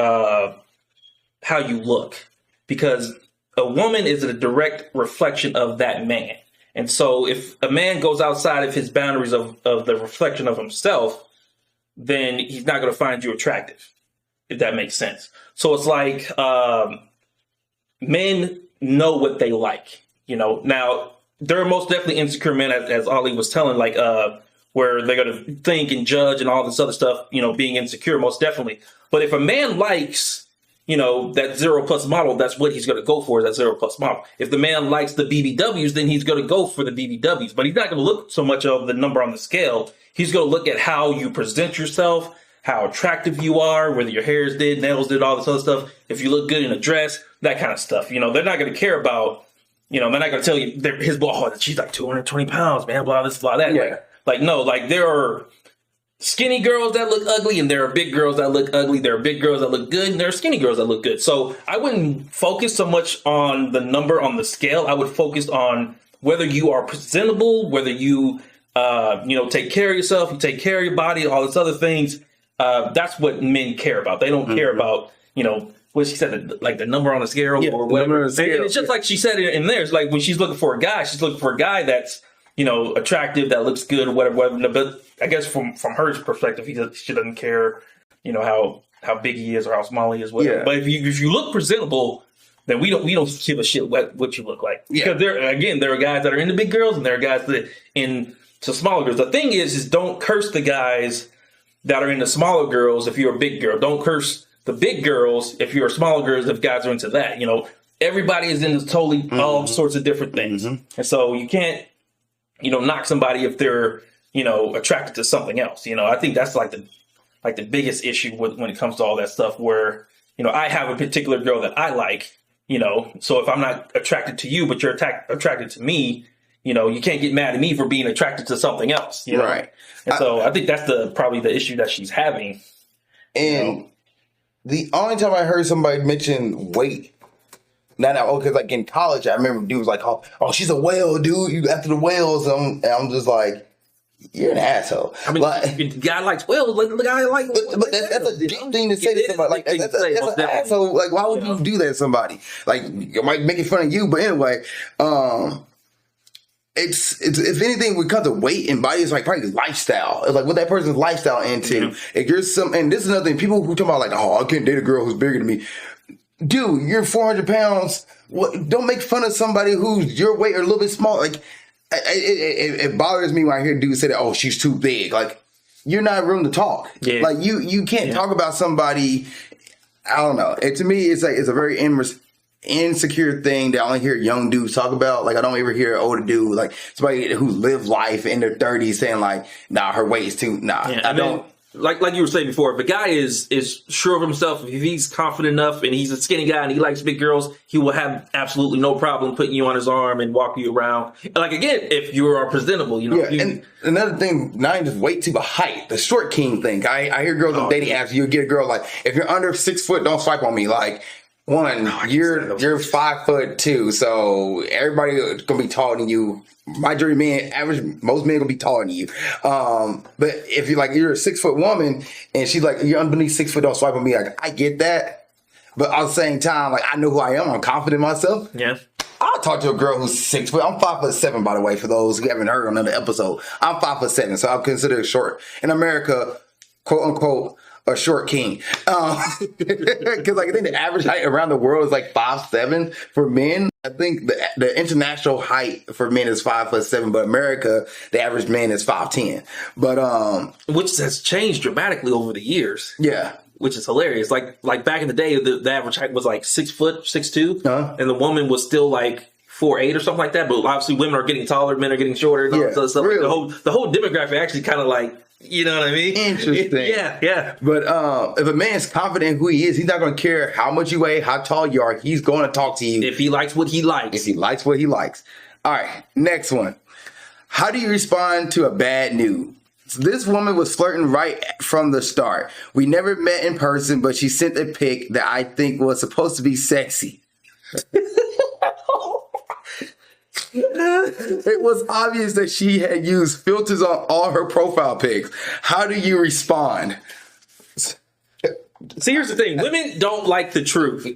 how you look. Because a woman is a direct reflection of that man. And so if a man goes outside of his boundaries of the reflection of himself, then he's not going to find you attractive, if that makes sense. So it's like men know what they like, you know. Now, there are most definitely insecure men, as Ollie was telling, like where they're going to think and judge and all this other stuff, you know, being insecure, most definitely. But if a man likes, you know, that 0+ model, that's what he's going to go for, is that 0+ model. If the man likes the BBWs, then he's going to go for the BBWs. But he's not going to look so much of the number on the scale. He's going to look at how you present yourself, how attractive you are, whether your hair is did, nails did, all this other stuff. If you look good in a dress, that kind of stuff. You know, they're not going to care about, you know, they're not going to tell you, oh, she's like 220 pounds, man, blah, this, blah, that. Yeah. Like, no, like there are skinny girls that look ugly and there are big girls that look ugly. There are big girls that look good and there are skinny girls that look good. So I wouldn't focus so much on the number on the scale. I would focus on whether you are presentable, whether you, you know, take care of yourself, you take care of your body, all these other things. That's what men care about. They don't care about, you know, what she said, like the number on the scale or whatever. And it's just like she said in there. It's like when she's looking for a guy, she's looking for a guy that's, you know, attractive, that looks good or whatever. But I guess from her perspective, she doesn't care, you know, how big he is or how small he is, whatever. Yeah. But if you look presentable, then we don't give a shit what you look like. Yeah. Because there are guys that are into big girls and there are guys that into smaller girls. The thing is don't curse the guys that are into smaller girls if you're a big girl. Don't curse the big girls if you're smaller girls if guys are into that. You know, everybody is into totally all sorts of different things. And so you can't, you know, knock somebody if they're, you know, attracted to something else. You know, I think that's like the biggest issue when it comes to all that stuff where, you know, I have a particular girl that I like, you know, so if I'm not attracted to you, but you're attracted to me, you know, you can't get mad at me for being attracted to something else. You know? Right. And so I think that's probably the issue that she's having. And you know? The only time I heard somebody mention weight, because like in college, I remember dudes like, oh, she's a whale, dude. You after the whales. And I'm just like, you're an asshole. I mean, like, the guy likes whales. Like the guy like. But that's a deep thing to say to somebody. Like that's an asshole. Like why would you do that to somebody? Like you might make fun of you, but anyway, it's if anything, when it comes to weight and body, it's like probably lifestyle. It's like what that person's lifestyle into. If you're and this is another thing. People who talk about like, oh, I can't date a girl who's bigger than me. Dude, you're 400 pounds. Don't make fun of somebody who's your weight or a little bit small. Like, it bothers me when I hear dudes say that, oh, she's too big. Like, you're not room to talk. Yeah. Like, you can't talk about somebody. I don't know. To me, it's like, it's a very insecure thing that I only hear young dudes talk about. Like, I don't ever hear an older dude, like somebody who lived life in their 30s saying like, nah, her weight is too, nah, Yeah, I don't. Like you were saying before, if a guy is sure of himself, if he's confident enough and he's a skinny guy and he likes big girls, he will have absolutely no problem putting you on his arm and walking you around. Like, again, if you are presentable, you know. Yeah, and another thing, not even just weight too, but height. The short king thing. I hear girls on dating apps, you get a girl like, if you're under 6 foot, don't swipe on me. Like, you're 5'2", so everybody gonna be taller than you. Majority men, most men gonna be taller than you. But if you're a 6 foot woman and she's like, you're underneath 6 foot, don't swipe on me. Like, I get that, but at the same time, like, I know who I am. I'm confident in myself. Yeah. I'll talk to a girl who's 6 foot. I'm 5'7", by the way, for those who haven't heard another episode. I'm 5'7", so I'm considered short in America, quote unquote, a short king. Because I think the average height around the world is like 5'7" for men. I think the international height for men is 5'7", but America, the average man is 5'10". But which has changed dramatically over the years. Yeah. Which is hilarious. Like back in the day, the average height was like 6 foot, 6'2", and the woman was still like 4'8" or something like that. But obviously, women are getting taller, men are getting shorter. And all that stuff. Really? The whole demographic actually kind of like, you know what I mean? Interesting. Yeah. But if a man's confident in who he is, he's not going to care how much you weigh, how tall you are. He's going to talk to you. If he likes what he likes. If he likes what he likes. All right, next one. How do you respond to a bad nude? This woman was flirting right from the start. We never met in person, but she sent a pic that I think was supposed to be sexy. It was obvious that she had used filters on all her profile pics. How do you respond? See, here's the thing. Women don't like the truth.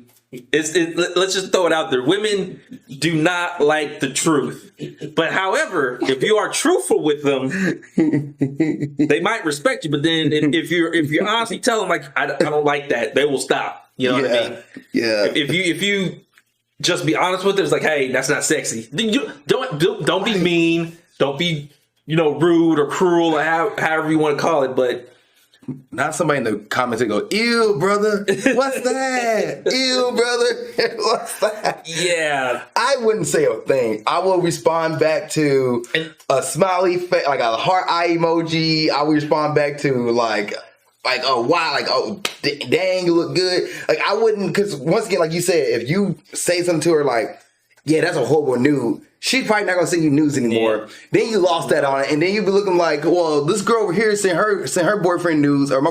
Let's just throw it out there. Women do not like the truth. But however, if you are truthful with them, they might respect you. But then if you're honestly tell them, like, I don't like that, they will stop. You know what I mean? Yeah. If you just be honest with them, it's like, hey, that's not sexy. You don't be mean. Don't be, rude or cruel or however you want to call it. But not somebody in the comments that go, ew, brother. What's that? Ew, brother. What's that? Yeah. I wouldn't say a thing. I will respond back to a smiley face, like a heart eye emoji. I will respond back to like, oh, wow, like, oh, dang, you look good. Like, I wouldn't, because once again, like you said, if you say something to her like, yeah, that's a horrible nude, she's probably not going to send you news anymore. Yeah. Then you lost that on it, and then you be looking like, well, this girl over here sent her boyfriend news, or my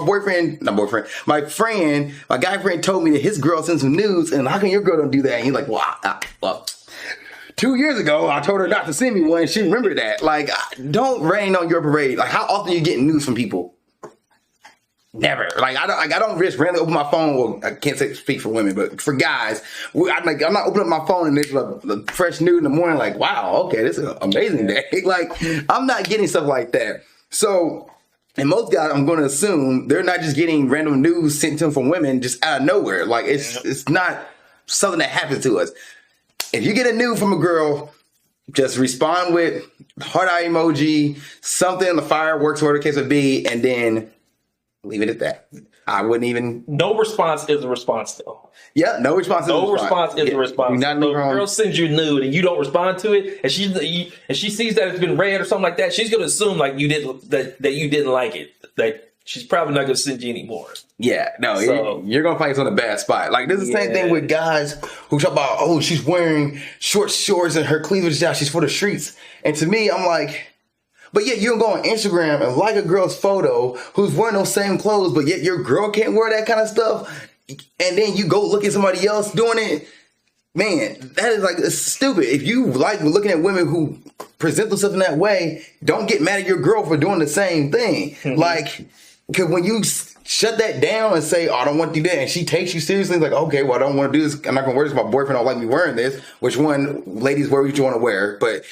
guy friend told me that his girl sent some news, and how come your girl don't do that? And you're like, well, 2 years ago, I told her not to send me one, and she remembered that. Like, don't rain on your parade. Like, how often are you getting news from people? Never. Like, I don't just randomly open my phone. Well, I can't speak for women, but for guys, I'm not opening up my phone and there's a fresh news in the morning. Like, wow, okay, this is an amazing day. Like, I'm not getting stuff like that. So, and most guys, I'm going to assume they're not just getting random news sent to them from women just out of nowhere. Like, it's not something that happens to us. If you get a nude from a girl, just respond with heart eye emoji, something, the fireworks, whatever the case would be, and then leave it at that. I wouldn't even. No response is a response, though. Yeah, no response is a response. No response is a response. So if a girl sends you a nude and you don't respond to it, and she sees that it's been read or something like that, she's going to assume like you didn't like it. That she's probably not going to send you anymore. Yeah, no, you're going to find yourself in a bad spot. Like, this is the same thing with guys who talk about, oh, she's wearing short shorts and her cleavage is out, she's for the streets. And to me, I'm like, but yet you don't go on Instagram and like a girl's photo who's wearing those same clothes, but yet your girl can't wear that kind of stuff. And then you go look at somebody else doing it. Man, that is like, it's stupid. If you like looking at women who present themselves in that way, don't get mad at your girl for doing the same thing. Mm-hmm. Like, because when you shut that down and say, oh, I don't want to do that, and she takes you seriously, like, okay, well, I don't want to do this. I'm not going to wear this. My boyfriend don't like me wearing this. Which one, ladies, wear what you want to wear. But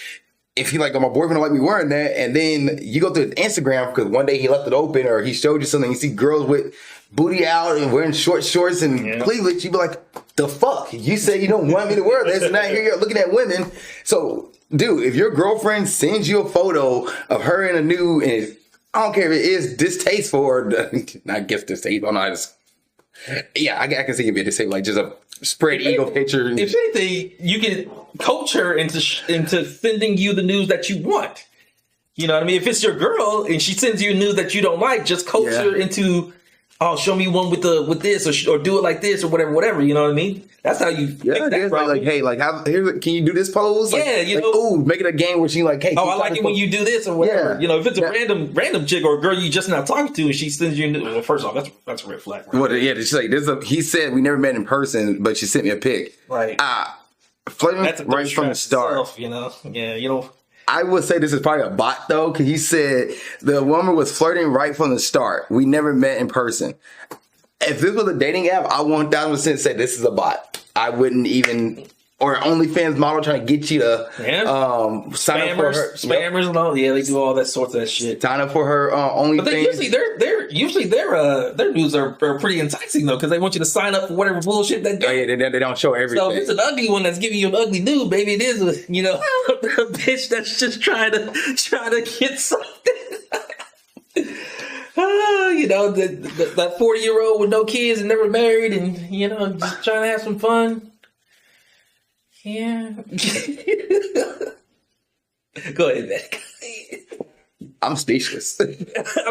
if you like, oh, my boyfriend don't like me wearing that, and then you go to Instagram because one day he left it open or he showed you something, you see girls with booty out and wearing short shorts and cleavage, you be like, the fuck? You said you don't want me to wear this, and now here you're looking at women. So, dude, if your girlfriend sends you a photo of her in a nude, and I don't care if it is distasteful or not, I guess distasteful, no, I can see it be distasteful, like just spread ego pictures. If anything, you can coach her into sending you the news that you want. You know what I mean? If it's your girl and she sends you news that you don't like, just coach her into, oh, show me one with this, or do it like this, or whatever. You know what I mean? That's how you fix that problem. Like, hey, like, can you do this pose? Like, make it a game where she like, hey, I like it when you do this or whatever. Yeah. You know, if it's a random chick or a girl you just not talking to, and she sends you, well, first off, that's a red flag. Right? Well, yeah, she's like, he said we never met in person, but she sent me a pic. Right. Flirting right from the start. Itself, you know, I would say this is probably a bot though, because he said the woman was flirting right from the start. We never met in person. If this was a dating app, I 1000% say this is a bot. I wouldn't even, or OnlyFans model trying to get you to sign up for her. Spammers and all. Yeah, they do all that sorts of shit. Sign up for her OnlyFans. But usually their news are pretty enticing though, because they want you to sign up for whatever bullshit they do. Oh yeah, they don't show everything. So if it's an ugly one that's giving you an ugly nude, baby, it is a bitch that's just trying to get something. That 40-year-old with no kids and never married, and just trying to have some fun. Yeah. Go ahead, man. I'm speechless. I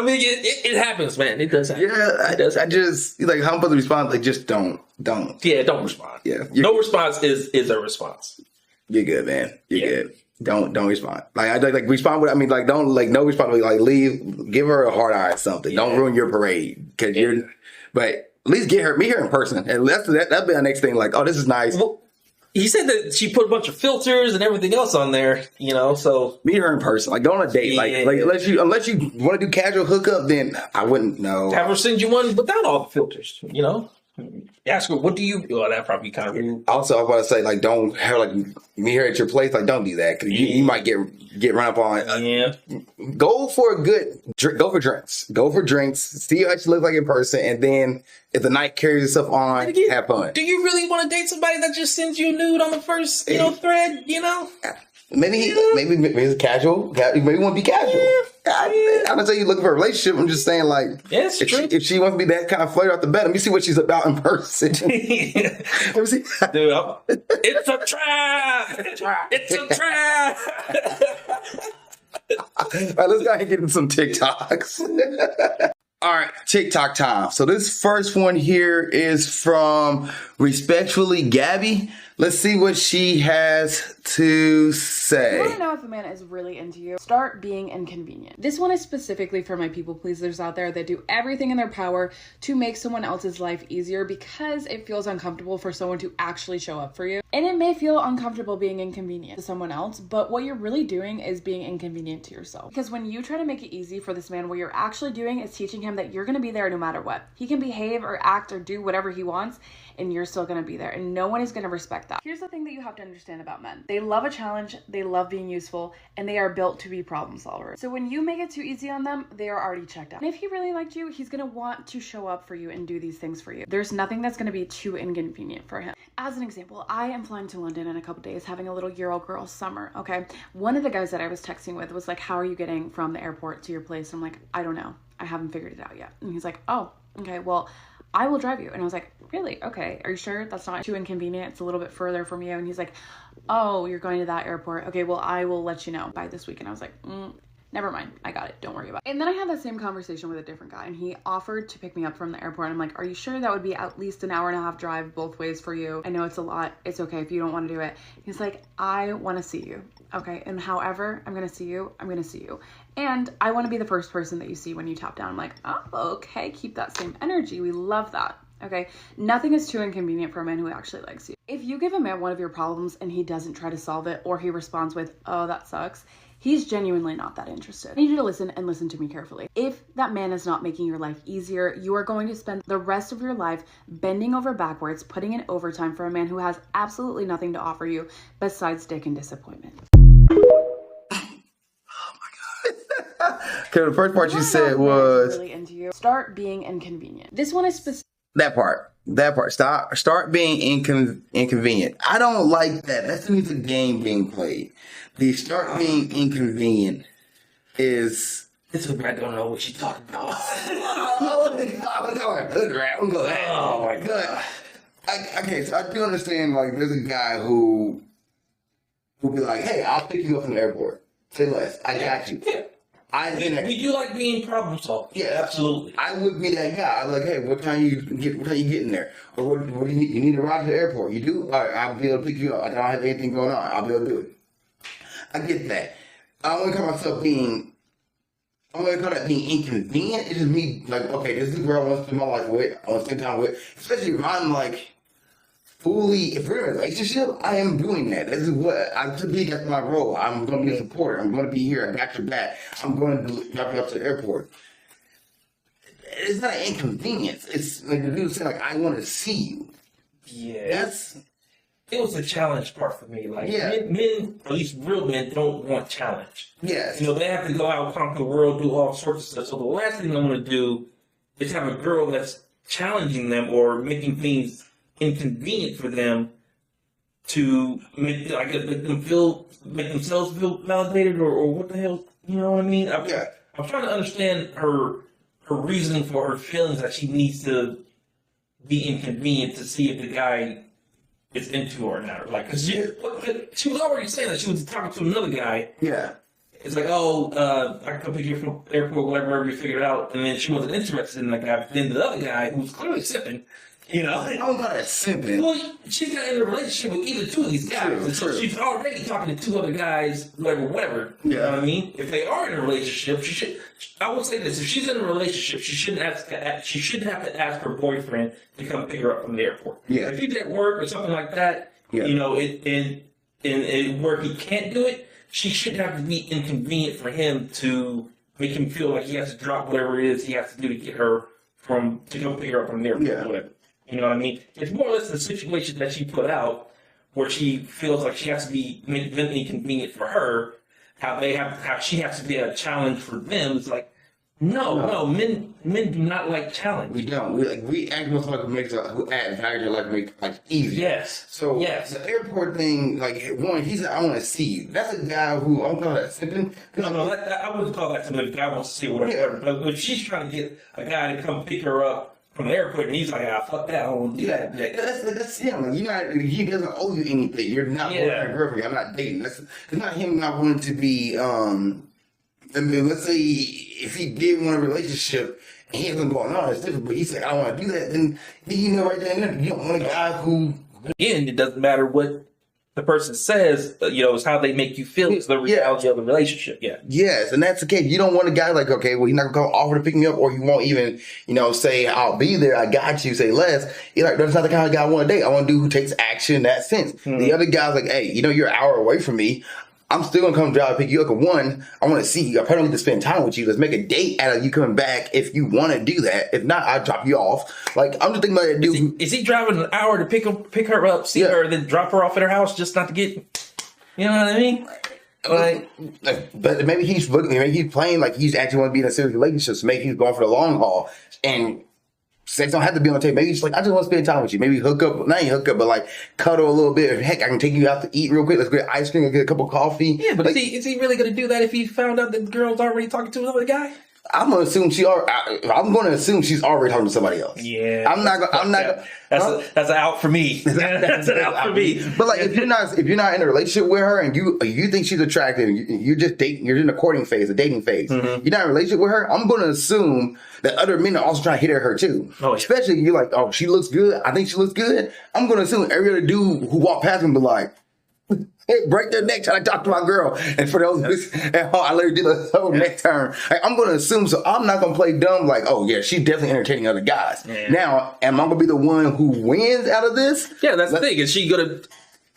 mean, it happens, man. It does happen. Yeah, I just like, how I'm supposed to respond? Like, just don't. Yeah, don't respond. Yeah, no response is a response. You're good, man. You're good. Don't respond. Like, I like respond with. I mean, like, don't, like, no response. Like, leave. Give her a hard eye or something. Don't ruin your parade, because you're. But at least meet her in person, and that'd be the next thing. Like, oh, this is nice. Well, he said that she put a bunch of filters and everything else on there, so meet her in person. Like, go on a date. Like unless you want to do casual hookup, then I wouldn't know. Have her send you one without all the filters. Ask her, what do you? Well, that probably kind of rude. Also, I want to say, like, don't have like meet her at your place. Like, don't do that, because you might get run up on. Go for drinks. Go for drinks. See how she looks like in person, and then if the night carries itself on, have fun. Do you really want to date somebody that just sends you a nude on the first thread? Maybe it's casual. Maybe you want to be casual. I'm not saying you're looking for a relationship. I'm just saying, like, if she wants to be that kind of flirt off the bat, let me see what she's about in person. Let me see. Dude, it's a trap. It's a trap. All right, let's go ahead and get into some TikToks. All right, TikTok time. So this first one here is from Respectfully Gabby. Let's see what she has to say. You want to know if a man is really into you? Start being inconvenient. This one is specifically for my people pleasers out there that do everything in their power to make someone else's life easier because it feels uncomfortable for someone to actually show up for you. And it may feel uncomfortable being inconvenient to someone else, but what you're really doing is being inconvenient to yourself. Because when you try to make it easy for this man, what you're actually doing is teaching him that you're going to be there no matter what. He can behave or act or do whatever he wants, and you're still going to be there, and no one is going to respect that. Here's the thing that you have to understand about men. They love a challenge, they love being useful, and they are built to be problem solvers. So when you make it too easy on them, they are already checked out. And if he really liked you, he's going to want to show up for you and do these things for you. There's nothing that's going to be too inconvenient for him. As an example, I am flying to London in a couple days, having a little Euro girl summer, okay? One of the guys that I was texting with was like, how are you getting from the airport to your place? And I'm like, I don't know. I haven't figured it out yet. And he's like, oh, okay, well, I will drive you. And I was like, really? Okay. Are you sure that's not too inconvenient? It's a little bit further from you. And he's like, oh, you're going to that airport. Okay, well, I will let you know by this week. And I was like, never mind. I got it. Don't worry about it. And then I had that same conversation with a different guy, and he offered to pick me up from the airport. I'm like, are you sure that would be at least an hour and a half drive both ways for you? I know it's a lot. It's okay if you don't want to do it. He's like, I want to see you. Okay. And however I'm going to see you, I'm going to see you. And I want to be the first person that you see when you tap down. I'm like, oh, okay. Keep that same energy. We love that. Okay. Nothing is too inconvenient for a man who actually likes you. If you give a man one of your problems and he doesn't try to solve it, or he responds with, oh, that sucks, he's genuinely not that interested. I need you to listen and listen to me carefully. If that man is not making your life easier, you are going to spend the rest of your life bending over backwards, putting in overtime for a man who has absolutely nothing to offer you besides dick and disappointment. Because the first part you said was really into you. Start being inconvenient. This one is specific. That part. Start being inconvenient. I don't like that. That means the game being played. The start being inconvenient is. This is I don't know what you're talking about. Oh my god. Okay, so I do understand. Like, there's a guy who will be like, "Hey, I'll pick you up from the airport. Say less. I got you." Yeah. We do like being problem solvers. Yeah, absolutely. I would be that guy. I'm like, "Hey, what time you getting there? Or what do you need? You need to ride to the airport. You do? All right, I'll be able to pick you up. I don't have anything going on. I'll be able to do it." I get that. I don't want to call myself being. I don't want to call that being inconvenient. It's just me, like, okay, this is the girl I want to spend my life with. I want to spend time with. Especially if I'm like fully, if we're in a relationship, I am doing that. This is what to be. That's my role. I'm going to be a supporter. I'm going to be here. I got your back. I'm going to drop you up to the airport. It's not an inconvenience. It's like the dude saying, like, I want to see you. Yeah, it was a challenge part for me. Like, Yeah. men, at least real men, don't want challenge. Yes. You know, they have to go out, conquer the world, do all sorts of stuff. So the last thing I want to do is have a girl that's challenging them or making things inconvenient for them to make themselves feel validated or what the hell, you know what I mean? I'm trying to understand her reasoning for her feelings that she needs to be inconvenient to see if the guy is into her or not. Like, cause she was already saying that she was talking to another guy. Yeah. It's like, I can come pick you from the airport, whatever, we figured it out. And then she wasn't interested in the guy. But then the other guy, who was clearly sipping, you know. I don't know that simping. Well, she's not in a relationship with either two of these guys. True, and so true. she's already talking to two other guys, whatever. Yeah. You know what I mean? If they are in a relationship, I will say this, if she's in a relationship, she shouldn't have to ask her boyfriend to come pick her up from the airport. Yeah. If he's at work or something like that, Yeah. you know, where he can't do it, she shouldn't have to be inconvenient for him to make him feel like he has to drop whatever it is he has to do to get her to go pick her up from the airport. Yeah. Whatever. You know what I mean? It's more or less the situation that she put out where she feels like she has to be mentally convenient for her. How she has to be a challenge for them. It's like, no, men do not like challenge. We don't. We act most like who add value to make life easy. Yes. So yes. The airport thing, like one, he said, "I want to see you." That's a guy who I don't call that simping. No, I wouldn't call that something. If a guy wants to see whatever. But if she's trying to get a guy to come pick her up from the airport, and he's like, fuck that, I don't want to do that. That's him. Like, he doesn't owe you anything. You're not going to girlfriend. I'm not dating. It's not him not wanting to be. I mean, let's say if he did want a relationship and he hasn't going on, it's different. But he said, "I don't want to do that." Then you know right there and then you don't want a guy who. Again, it doesn't matter what the person says. You know, it's how they make you feel. It's the reality of the relationship. Yeah. Yes, and that's the case. You don't want a guy like, okay, well, he's not gonna offer to pick me up, or he won't even, say, "I'll be there. I got you." Say less. You're like, that's not the kind of guy I want to date. I want to do who takes action in that sense. Mm-hmm. The other guy's like, "Hey, you're an hour away from me. I'm still gonna come drive and pick you up. One, I want to see you. I probably need to spend time with you. Let's make a date out of you coming back if you want to do that. If not, I'll drop you off." Like, I'm just thinking about that dude. Is he driving an hour to pick her up, see her, then drop her off at her house just not to get? You know what I mean? But maybe he's playing like he's actually want to be in a serious relationship. So maybe he's going for the long haul, and sex don't have to be on the table. Maybe he's like, I just want to spend time with you. Maybe hook up, not even hook up, but like cuddle a little bit. Heck, I can take you out to eat real quick. Let's get ice cream and get a cup of coffee. Yeah, but is he really going to do that if he found out that the girl's already talking to another guy? I'm gonna assume she's already talking to somebody else. Yeah, That's an out for me. That's an out for me. But like, if you're not in a relationship with her and you think she's attractive, you're just dating. You're in the courting phase, the dating phase. Mm-hmm. You're not in a relationship with her. I'm gonna assume that other men are also trying to hit at her too. Oh, yeah. Especially if you're like, "Oh, she looks good. I think she looks good." I'm gonna assume every other dude who walk past him be like, "Hey, break their neck trying to talk to my girl." And for those, I literally did a whole neck turn. Like, I'm going to assume, so I'm not going to play dumb like, "Oh, yeah, she's definitely entertaining other guys." Yeah. Now, am I going to be the one who wins out of this? Yeah, that's the thing. Is she going to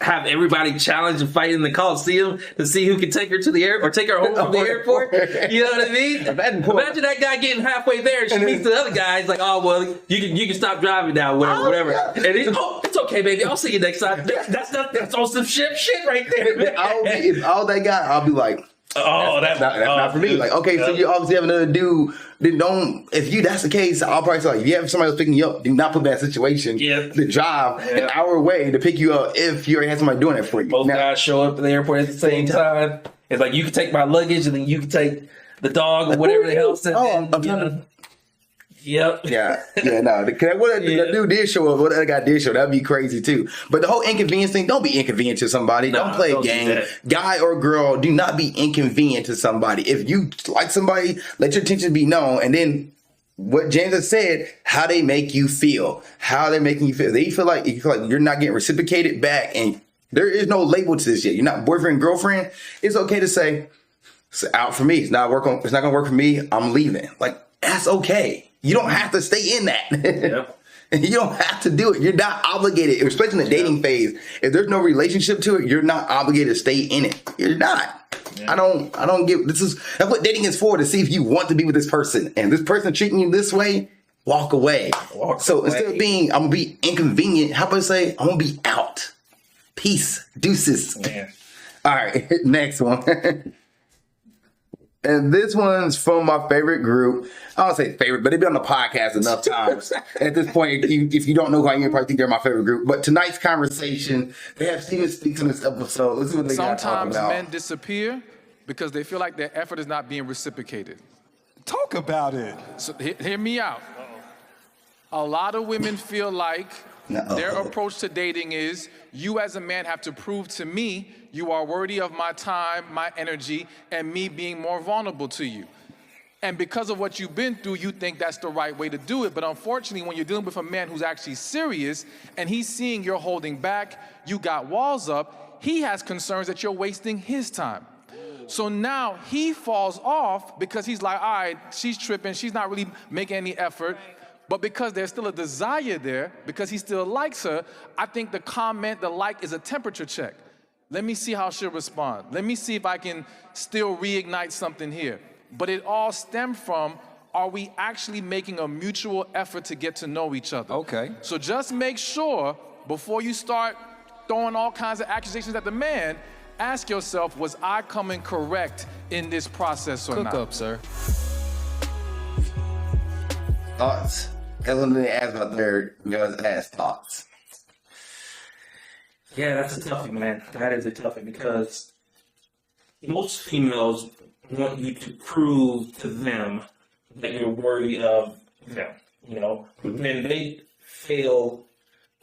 have everybody challenge and fight in the Coliseum to see who can take her to the airport or take her home from the airport? You know what I mean? Imagine that guy getting halfway there and she meets the other guy. He's like, "Oh, well, you can stop driving now, whatever." Yeah. And he's, "Oh, it's okay, baby. I'll see you next time." That's on some shit right there. If all that guy, I'll be like, that's not for me. Like, okay, so you obviously have another dude. Then that's the case, I'll probably say, like, if you have somebody else picking you up, do not put that situation to drive an hour away to pick you up if you already have somebody doing it for you. Both guys show up at the airport at the same time. It's like, you can take my luggage and then you can take the dog or whatever the hell. Yep. Yeah, no. The dude did show up. What the other guy did show, that'd be crazy too. But the whole inconvenience thing, don't be inconvenient to somebody. Nah, don't play a don't do game. that. Guy or girl, do not be inconvenient to somebody. If you like somebody, let your intentions be known. And then what James has said, how they make you feel. How they're making you feel. They feel like you're not getting reciprocated back, and there is no label to this yet. You're not boyfriend, girlfriend. It's okay to say, it's out for me. It's not going to work for me. I'm leaving. Like, that's okay. You don't have to stay in that. Yep. You don't have to do it. You're not obligated, especially in the dating phase. If there's no relationship to it, you're not obligated to stay in it. You're not. Yeah. I don't get, that's what dating is for, to see if you want to be with this person. And this person treating you this way, walk away. Instead of being, I'm going to be inconvenient, how about I say, I'm going to be out. Peace. Deuces. Yeah. All right, next one. And this one's from my favorite group. I don't say favorite, but they've been on the podcast enough times. At this point, if you don't know who I am, you probably think they're my favorite group. But tonight's conversation, they have Steven speaks in this episode. Let's see what they got to talk about. Sometimes men disappear because they feel like their effort is not being reciprocated. Talk about it. So hear me out. A lot of women feel like their approach to dating is, you as a man have to prove to me you are worthy of my time, my energy, and me being more vulnerable to you. And because of what you've been through, you think that's the right way to do it. But unfortunately, when you're dealing with a man who's actually serious and he's seeing you're holding back, you got walls up, he has concerns that you're wasting his time. So now he falls off because he's like, all right, she's tripping, she's not really making any effort. But because there's still a desire there, because he still likes her, I think the comment, the like, is a temperature check. Let me see how she'll respond. Let me see if I can still reignite something here. But it all stemmed from, are we actually making a mutual effort to get to know each other? Okay. So just make sure, before you start throwing all kinds of accusations at the man, ask yourself, was I coming correct in this process or not? Hookup, sir. Thoughts? Ellen didn't ask about their ass thoughts. Yeah, that's a toughie, man. That is a toughie, because most females want you to prove to them that you're worthy of them, you know. Mm-hmm. Then they fail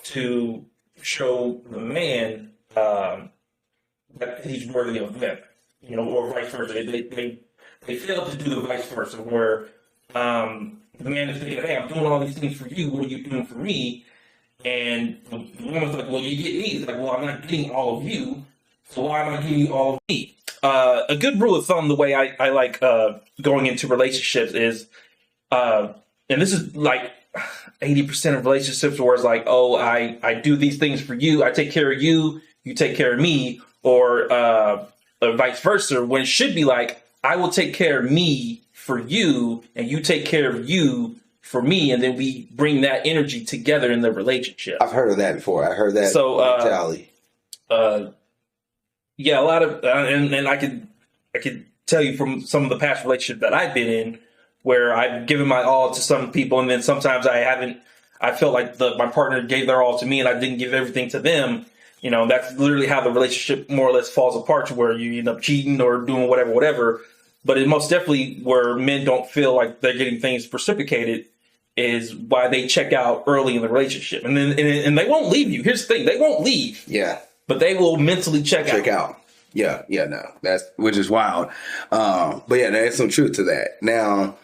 to show the man that he's worthy of them, you know, or vice versa. They fail to do the vice versa, where the man is thinking, hey, I'm doing all these things for you, what are you doing for me? And the woman's like, well, you get me. He's like, well, I'm not getting all of you, so why am I giving you all of me? A good rule of thumb, the way I like going into relationships is, and this is like 80% of relationships where it's like, oh, I do these things for you, I take care of you, you take care of me, or vice versa, when it should be like, I will take care of me for you, and you take care of you for me, and then we bring that energy together in the relationship. I've heard of that before. I heard that. So, yeah, a lot of, and I could tell you from some of the past relationships that I've been in, where I've given my all to some people, and then sometimes I felt like my partner gave their all to me, and I didn't give everything to them. You know, that's literally how the relationship more or less falls apart, to where you end up cheating or doing whatever. But it most definitely, where men don't feel like they're getting things reciprocated, is why they check out early in the relationship. And then and they won't leave you. Here's the thing, they won't leave. Yeah. But they will mentally check out. Yeah, no. Which is wild. But yeah, there's some truth to that. Now,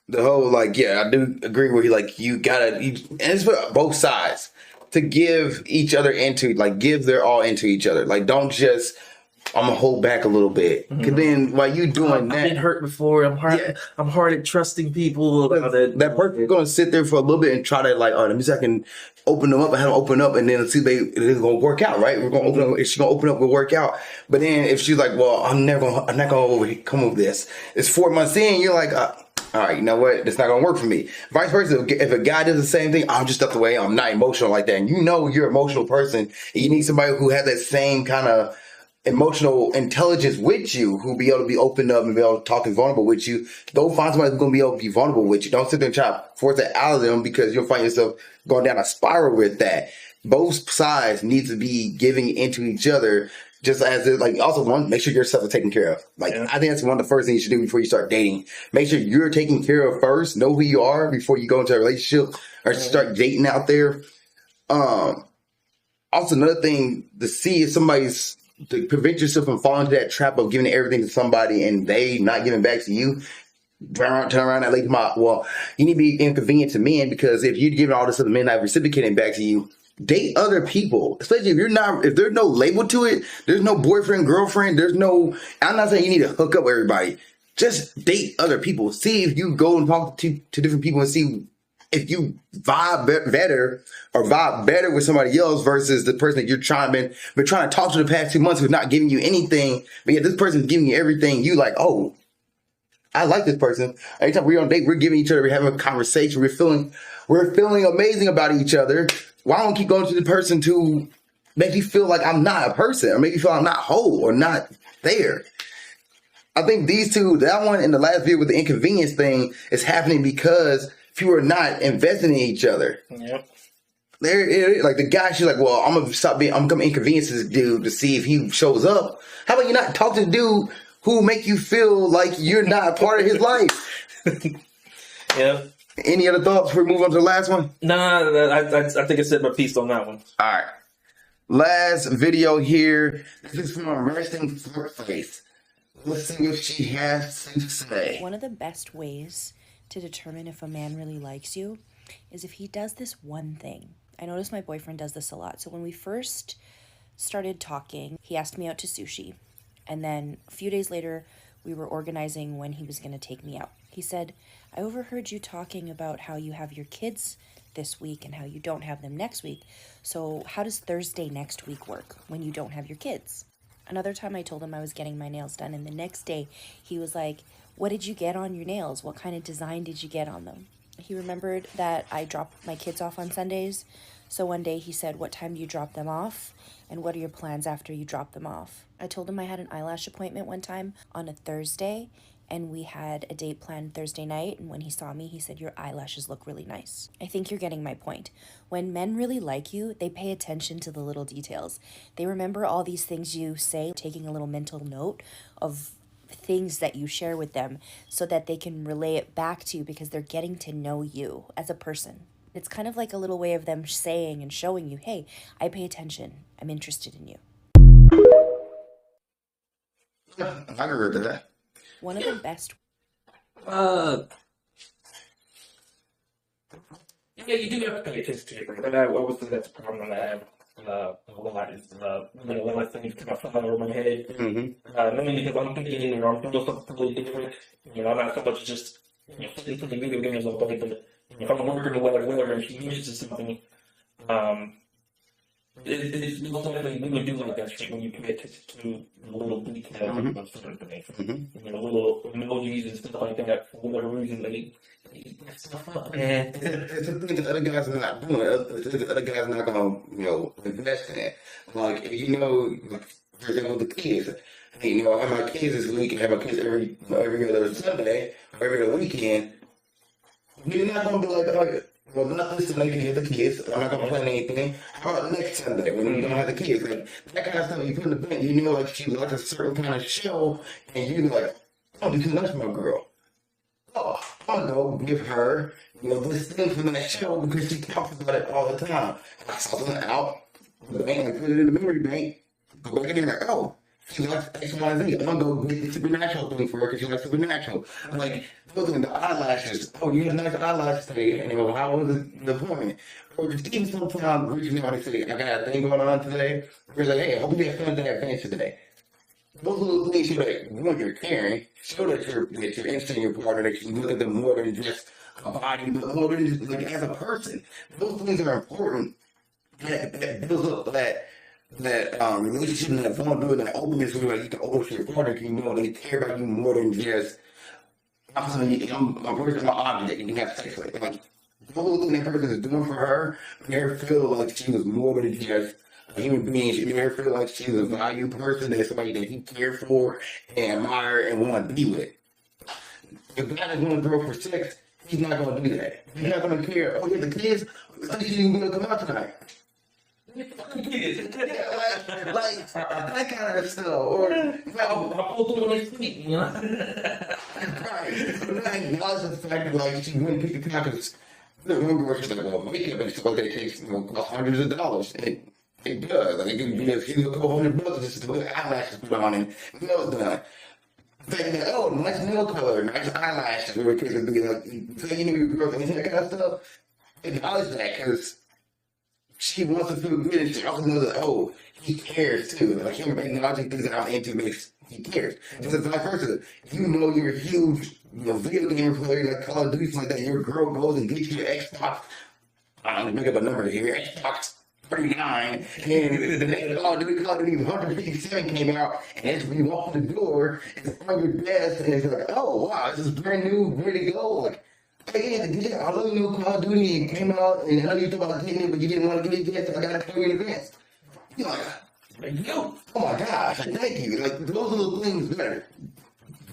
the whole, I do agree with you, you gotta, and it's for both sides, to give each other give their all into each other. Don't just, I'm gonna hold back a little bit. Mm-hmm. Cause then while you doing that, I've been hurt before. I'm hard at trusting people. That person's gonna sit there for a little bit and try to let me see if I can open them up and have them open up, and then see it's gonna work out, right? We're gonna open up. If she's gonna open up, we'll work out. But then if she's like, well, I'm not gonna come over this. It's 4 months in. You're like, all right, you know what? It's not gonna work for me. Vice versa. If a guy does the same thing, I'm just up the way. I'm not emotional like that. And you know you're an emotional person. And you need somebody who has that same kind of emotional intelligence with you, who be able to be open up and be able to talk and vulnerable with you. Go find somebody who's going to be able to be vulnerable with you. Don't sit there and try to force it out of them, because you'll find yourself going down a spiral with that. Both sides need to be giving into each other. Just as it, like, also one, make sure yourself is taken care of. Like, I think that's one of the first things you should do before you start dating. Make sure you're taken care of first. Know who you are before you go into a relationship or start dating out there. Also, another thing to see if somebody's to prevent yourself from falling into that trap of giving everything to somebody and they not giving back to you. Turn around that lady, well, you need to be inconvenient to men because if you're giving all this to the men not reciprocating back to you, date other people, especially if there's no label to it, there's no boyfriend, girlfriend, I'm not saying you need to hook up with everybody. Just date other people. See if you go and talk to different people and see if you vibe better with somebody else versus the person that you're been trying to talk to the past 2 months who's not giving you anything, but yet this person's giving you everything. You like, oh, I like this person. Every time we're on a date, we're giving each other, we're having a conversation, we're feeling amazing about each other. Why don't I keep going to the person to make me feel like I'm not a person or make me feel I'm not whole or not there? I think these two, that one and the last video with the inconvenience thing, is happening because people are not investing in each other. Yep. Like the guy, she's like, well, I'm gonna inconvenience this dude to see if he shows up. How about you not talk to the dude who make you feel like you're not a part of his life? Yeah. Any other thoughts before we move on to the last one? No, I think I said my piece on that one. All right. Last video here. This is from Resting Face. Let's see what she has to say. One of the best ways to determine if a man really likes you is if he does this one thing. I noticed my boyfriend does this a lot. So when we first started talking, he asked me out to sushi. And then a few days later, we were organizing when he was going to take me out. He said, I overheard you talking about how you have your kids this week and how you don't have them next week. So how does Thursday next week work when you don't have your kids? Another time I told him I was getting my nails done, and the next day he was like, what did you get on your nails? What kind of design did you get on them? He remembered that I drop my kids off on Sundays. So one day he said, what time do you drop them off? And what are your plans after you drop them off? I told him I had an eyelash appointment one time on a Thursday, and we had a date planned Thursday night, and when he saw me, he said, your eyelashes look really nice. I think you're getting my point. When men really like you, they pay attention to the little details. They remember all these things you say, taking a little mental note of things that you share with them so that they can relay it back to you because they're getting to know you as a person. It's kind of like a little way of them saying and showing you, hey, I pay attention. I'm interested in you. Yeah, I agree with that. One of the best. Yeah, you do have to pay attention to it. I always think that's a problem that I have a lot is when I think to my fly over my head. Mainly because I'm thinking, I'm doing something totally different. I'm not so much just playing video games all day, but if I'm working or whatever, and she mentions something, it's definitely we would do like that shit when you pay attention to the little details of certain things. Little emojis and stuff like that. For whatever reason, they eat that stuff up. And it's the thing that other guys are not doing. Other guys are not gonna, invest in it. Like, for example, the kids. Hey, I have my kids this week and have my kids every other Sunday or every other weekend. You're not gonna be like, well, not this Sunday you have the kids. I'm not gonna plan anything. How about next Sunday when you don't have the kids? Like that kind of stuff you put in the bank. Like she likes a certain kind of show, and you're like, oh, this is nice, my girl. Oh, I'm gonna go give her, this thing from that show because she talks about it all the time. I saw something out the bank, I put it in the memory bank. Go back in there. Oh, she likes X, Y, and Z. I'm gonna go get the supernatural thing for her because she likes supernatural. Like, those are the eyelashes. Oh, you had nice eyelashes today. And how was the appointment? Or just even sometimes reaching out and say, I got a thing going on today. We're like, hey, I hope you had fun at that event today. Those little things you're like, one, you're caring, show that you're interested in your partner, that you look at them more than just a body, but more than just like as a person. Those things are important. That builds up that relationship and that vulnerability and that openness where you can open to your partner because they care about you more than just I'm a person, I'm an object and you have sex with. Like the whole thing that person is doing for her, made her feel like she was more than just a human being. She made her feel like she was a valued person, that somebody that he cared for and admired and want to be with. If God is going to girl for sex, he's not going to do that. He's not going to care. Oh, yeah, the kids, I think she's going to come out tonight. like that kind of stuff. Or I'll do it when they sleep, you know? right. But not acknowledge the fact that like she wouldn't pick the contents. The one girl she's like, well, makeup and stuff like that takes cost hundreds of dollars. And it does. Like it can be a few $200 just to put eyelashes put on and nails done. Thinking that, oh, nice nail color, nice eyelashes, whatever the case would be. Like, so you know your girls and that kind of stuff. Acknowledge that because she wants to feel good and she also knows that, oh, he cares too. Like him acknowledging things that I'm into makes he cares. Just as vice versa. You know you're a huge video game player like Call of Duty, something like that. Your girl goes and gets you your Xbox. I don't know, make up a number here. Xbox 39, and the next Call of Duty 157 came out, and it's when you walk in the door, it's on your desk, and it's like, oh wow, this is brand new, ready to go. Like, hey, I love you, Call of Duty, it came out, and I know you thought about getting it, but you didn't want to get it yet, so I got to tell you in advance. You're like, yo, oh my gosh, thank you. Like, those little things matter.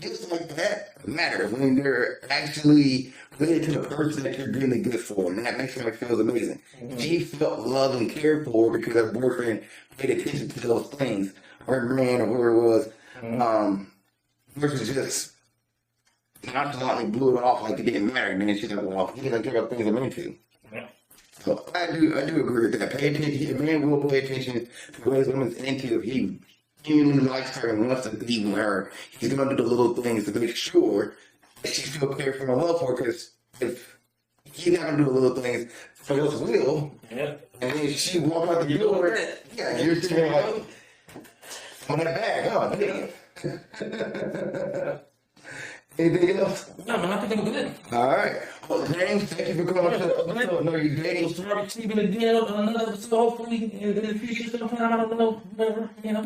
Just like that matter when they're actually related to the person that you're doing the good for, and that makes me feel amazing. She felt loved and cared for because her boyfriend paid attention to those things, or man, or whoever it was, versus just nonchalantly blew it off like it didn't matter, and then she's like, well, he doesn't care about things I'm into. So I do agree with that. Pay attention. A man will pay attention to what his woman's into if he genuinely likes her and wants to be with her. He's going to do the little things to make sure that she feels cared for and love for. Because if he's not going to do the little things, someone else will. Yeah. And then she walks out the door. Yeah, you're sitting there like, on that bag, huh? Anything else? No, man, I think I'm good. All right. Well, James, thank you for coming to the episode. No, you're dating. We'll start receiving again on another episode, hopefully, in the future sometime. I don't know, whatever. You know, I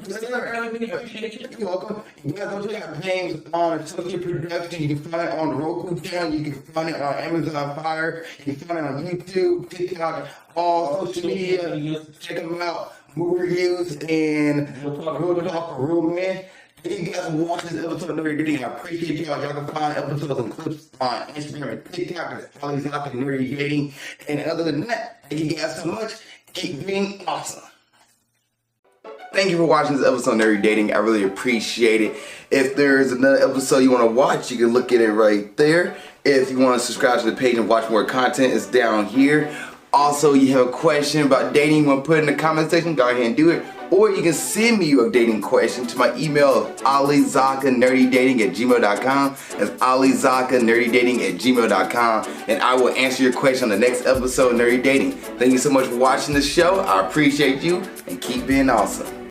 really appreciate you. You're welcome. You guys don't check out James on Associate Production. You can find it on the Roku channel. You can find it on Amazon Fire. You can find it on YouTube, TikTok, all social media. Check them out. Movie reviews and Real Talk for Real Men. If you guys watch this episode of Nerdy Dating, I appreciate y'all. Y'all can find episodes and clips on Instagram and TikTok at alizakkanerdydating. And other than that, thank you guys so much. Keep being awesome. Thank you for watching this episode of Nerdy Dating. I really appreciate it. If there's another episode you want to watch, you can look at it right there. If you want to subscribe to the page and watch more content, it's down here. Also, you have a question about dating, you want to put it in the comment section, go ahead and do it. Or you can send me your dating question to my email of alizakkanerdydating@gmail.com. That's alizakkanerdydating@gmail.com. And I will answer your question on the next episode of Nerdy Dating. Thank you so much for watching the show. I appreciate you and keep being awesome.